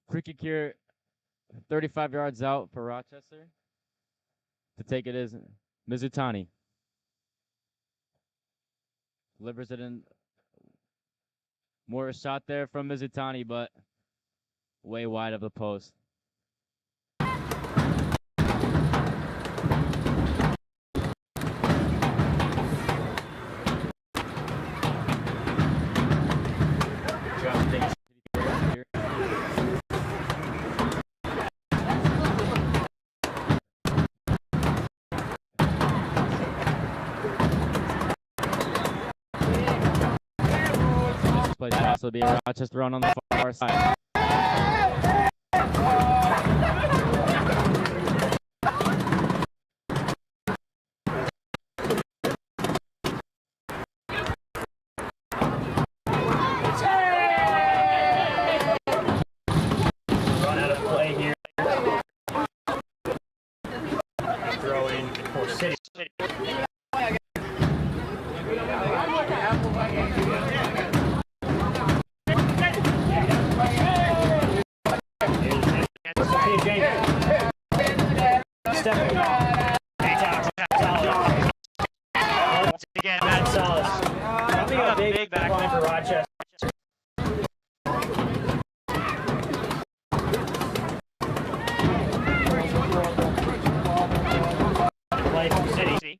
Free kick here, 35 yards out for Rochester. To take it is Mizutani. Delivers it in. More a shot there from Mizutani, but way wide of the post. Place will also be a Rochester run on the far side. Run out of play here. Throw in for City. Once again, Matt Salas coming up big back line for Rochester. Play from City.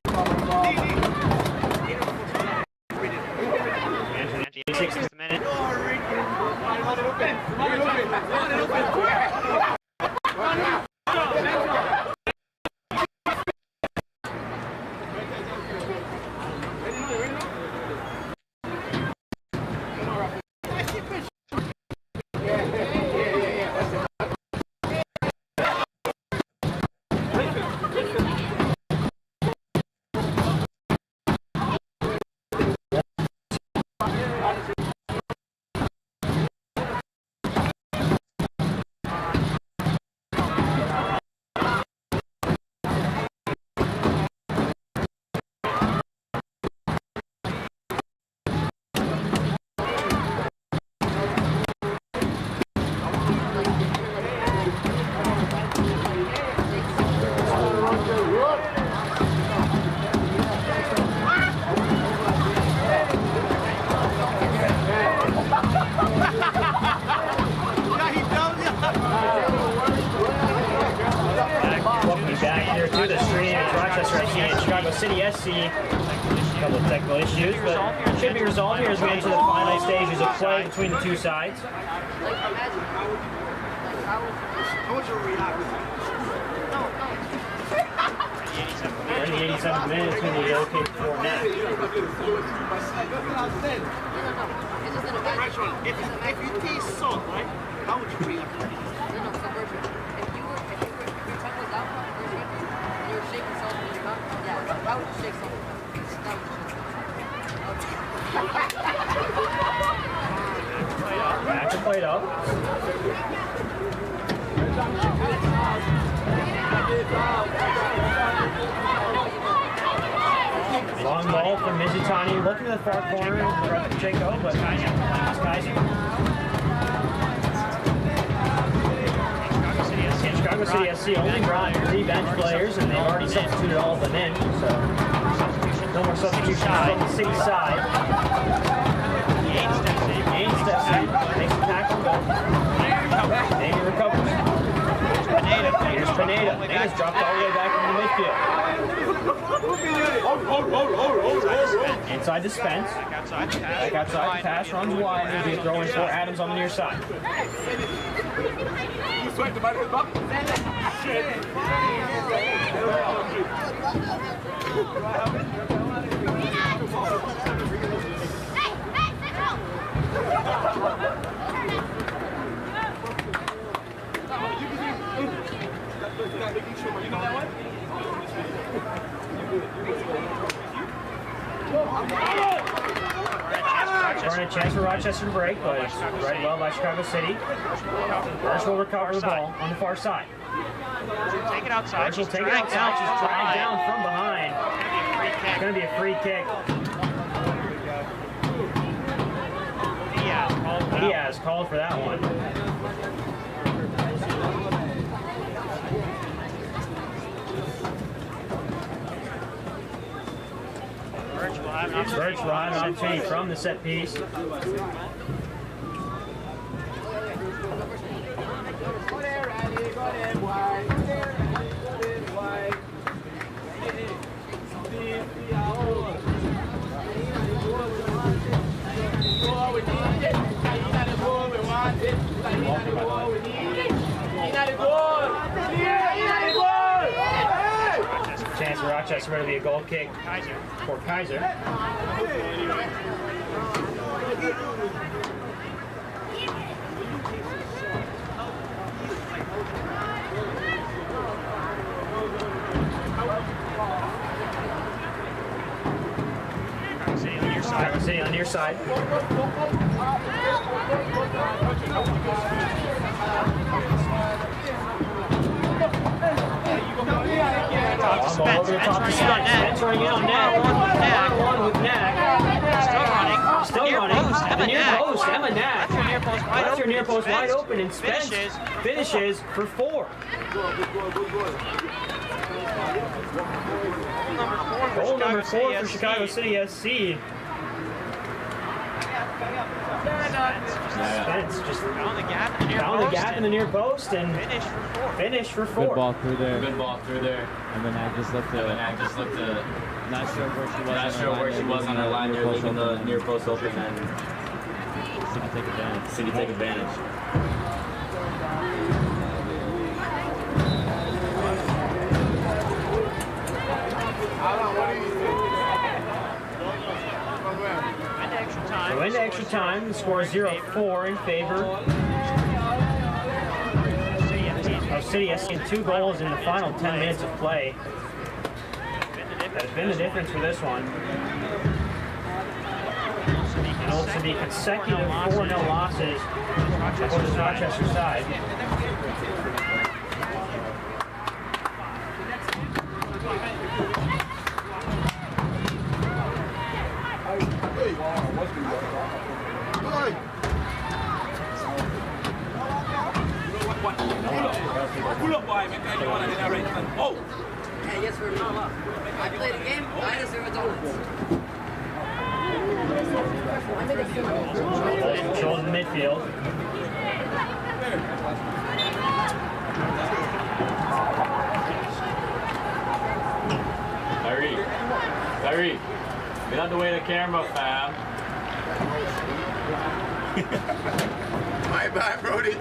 And 60th minute. SC. A couple of technical issues, but should be resolved here as we enter the final stages of play between the two sides. We're in the 87th minute. It's going to be a goal kick for Knack. If you taste salt, right? How would you treat it? Back to plate up. Long ball from Mizutani, looking to the far corner, Jacob, but it's Kaiser. Chicago City SC only brought 3 bench players, and they've already substituted all of them in, so no more substitutions on the City side. Gain steps in, makes a tackle, but Navy recovers. Here's Pineda. Pineda's dropped all the way back into the midfield. Inside to Spence. Back outside, the pass runs wide, and he'll be throwing for Adams on the near side. A chance for Rochester to break, but it's read well by Chicago City. Birch will recover the ball on the far side. Take it outside. Birch will take it outside. She's dragged down from behind. It's going to be a free kick. Diaz called for that one. Birch will have an opportunity from the set piece. Chance for Rochester to be a goal kick for Kaiser. Chicago City on the near side. Ball over the top to Spence. Spence running in on Knack. One with Knack. Still running. The near post. Emma Knack. That's your near post wide open, and Spence finishes for 4. Goal number 4 for Chicago City SC. Spence just found the gap in the near post and finished for 4. Good ball through there. And then Ag just looked to. Not sure where she was on her line there, leaving the near post open, and City take advantage. So into extra time, the score is 0-4 in favor of City SC, and 2 goals in the final 10 minutes of play. That has been the difference for this one. And also the consecutive 4-0 losses for the Rochester side. Oh! Yeah, yes, for me. I played a game, I deserve donuts. Control in the midfield. Get out the way of the camera, fam. My bad, Brody.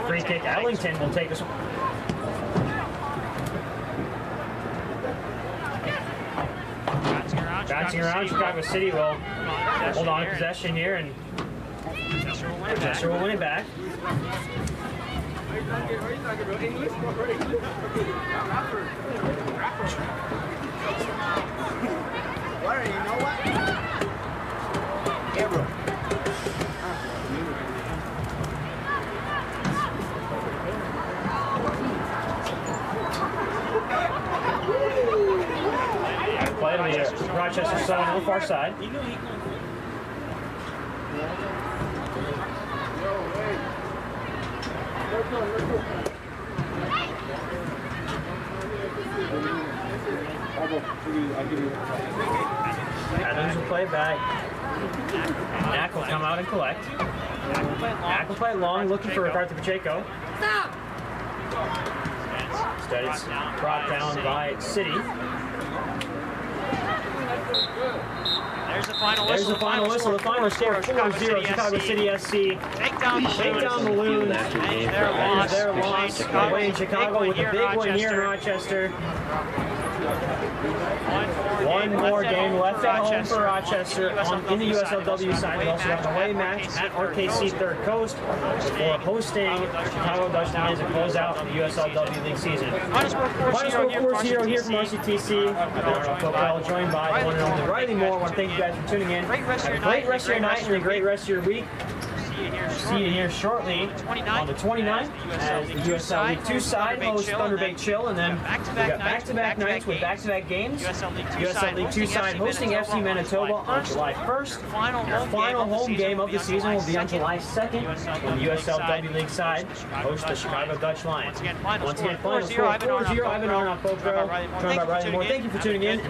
Free kick. Ellington will take this one. Bouncing around, Chicago City will hold on to possession here, and Rochester will win it back. Larry, you know what? Yeah, bro. Play to the Rochester side on the far side. Adams will play back. Knack will come out and collect. Knack will play long, looking for Ricardo Pacheco. Stop! Instead, it's brought down by City. There's the final whistle. There's the final whistle. The final score 4-0 Chicago City SC. Take down the Loons. And their loss. Away in Chicago with a big win here in Rochester. One more game left at home for Rochester in the USLW side. We also have an away match at RKC Third Coast for hosting Chicago Dutch Lions to close out the USLW League season. Final score 4-0 here from RCTC. Football joined by the one and only Riley Moore. I want to thank you guys for tuning in. Great rest of your Great night. rest of your night and a great rest of your week. See you here shortly on the 29th as the USL League 2 side hosts Thunderbait Chill, and then we got back-to-back nights with back-to-back games. USL League 2 side hosting FC Manitoba on July 1st. Our final home game of the season will be on July 2nd when the USL W League side hosts the Chicago Dutch Lions. Once again, final score 4-0. Ivan Arnold, Pro, joined by Riley Moore. Thank you for tuning in.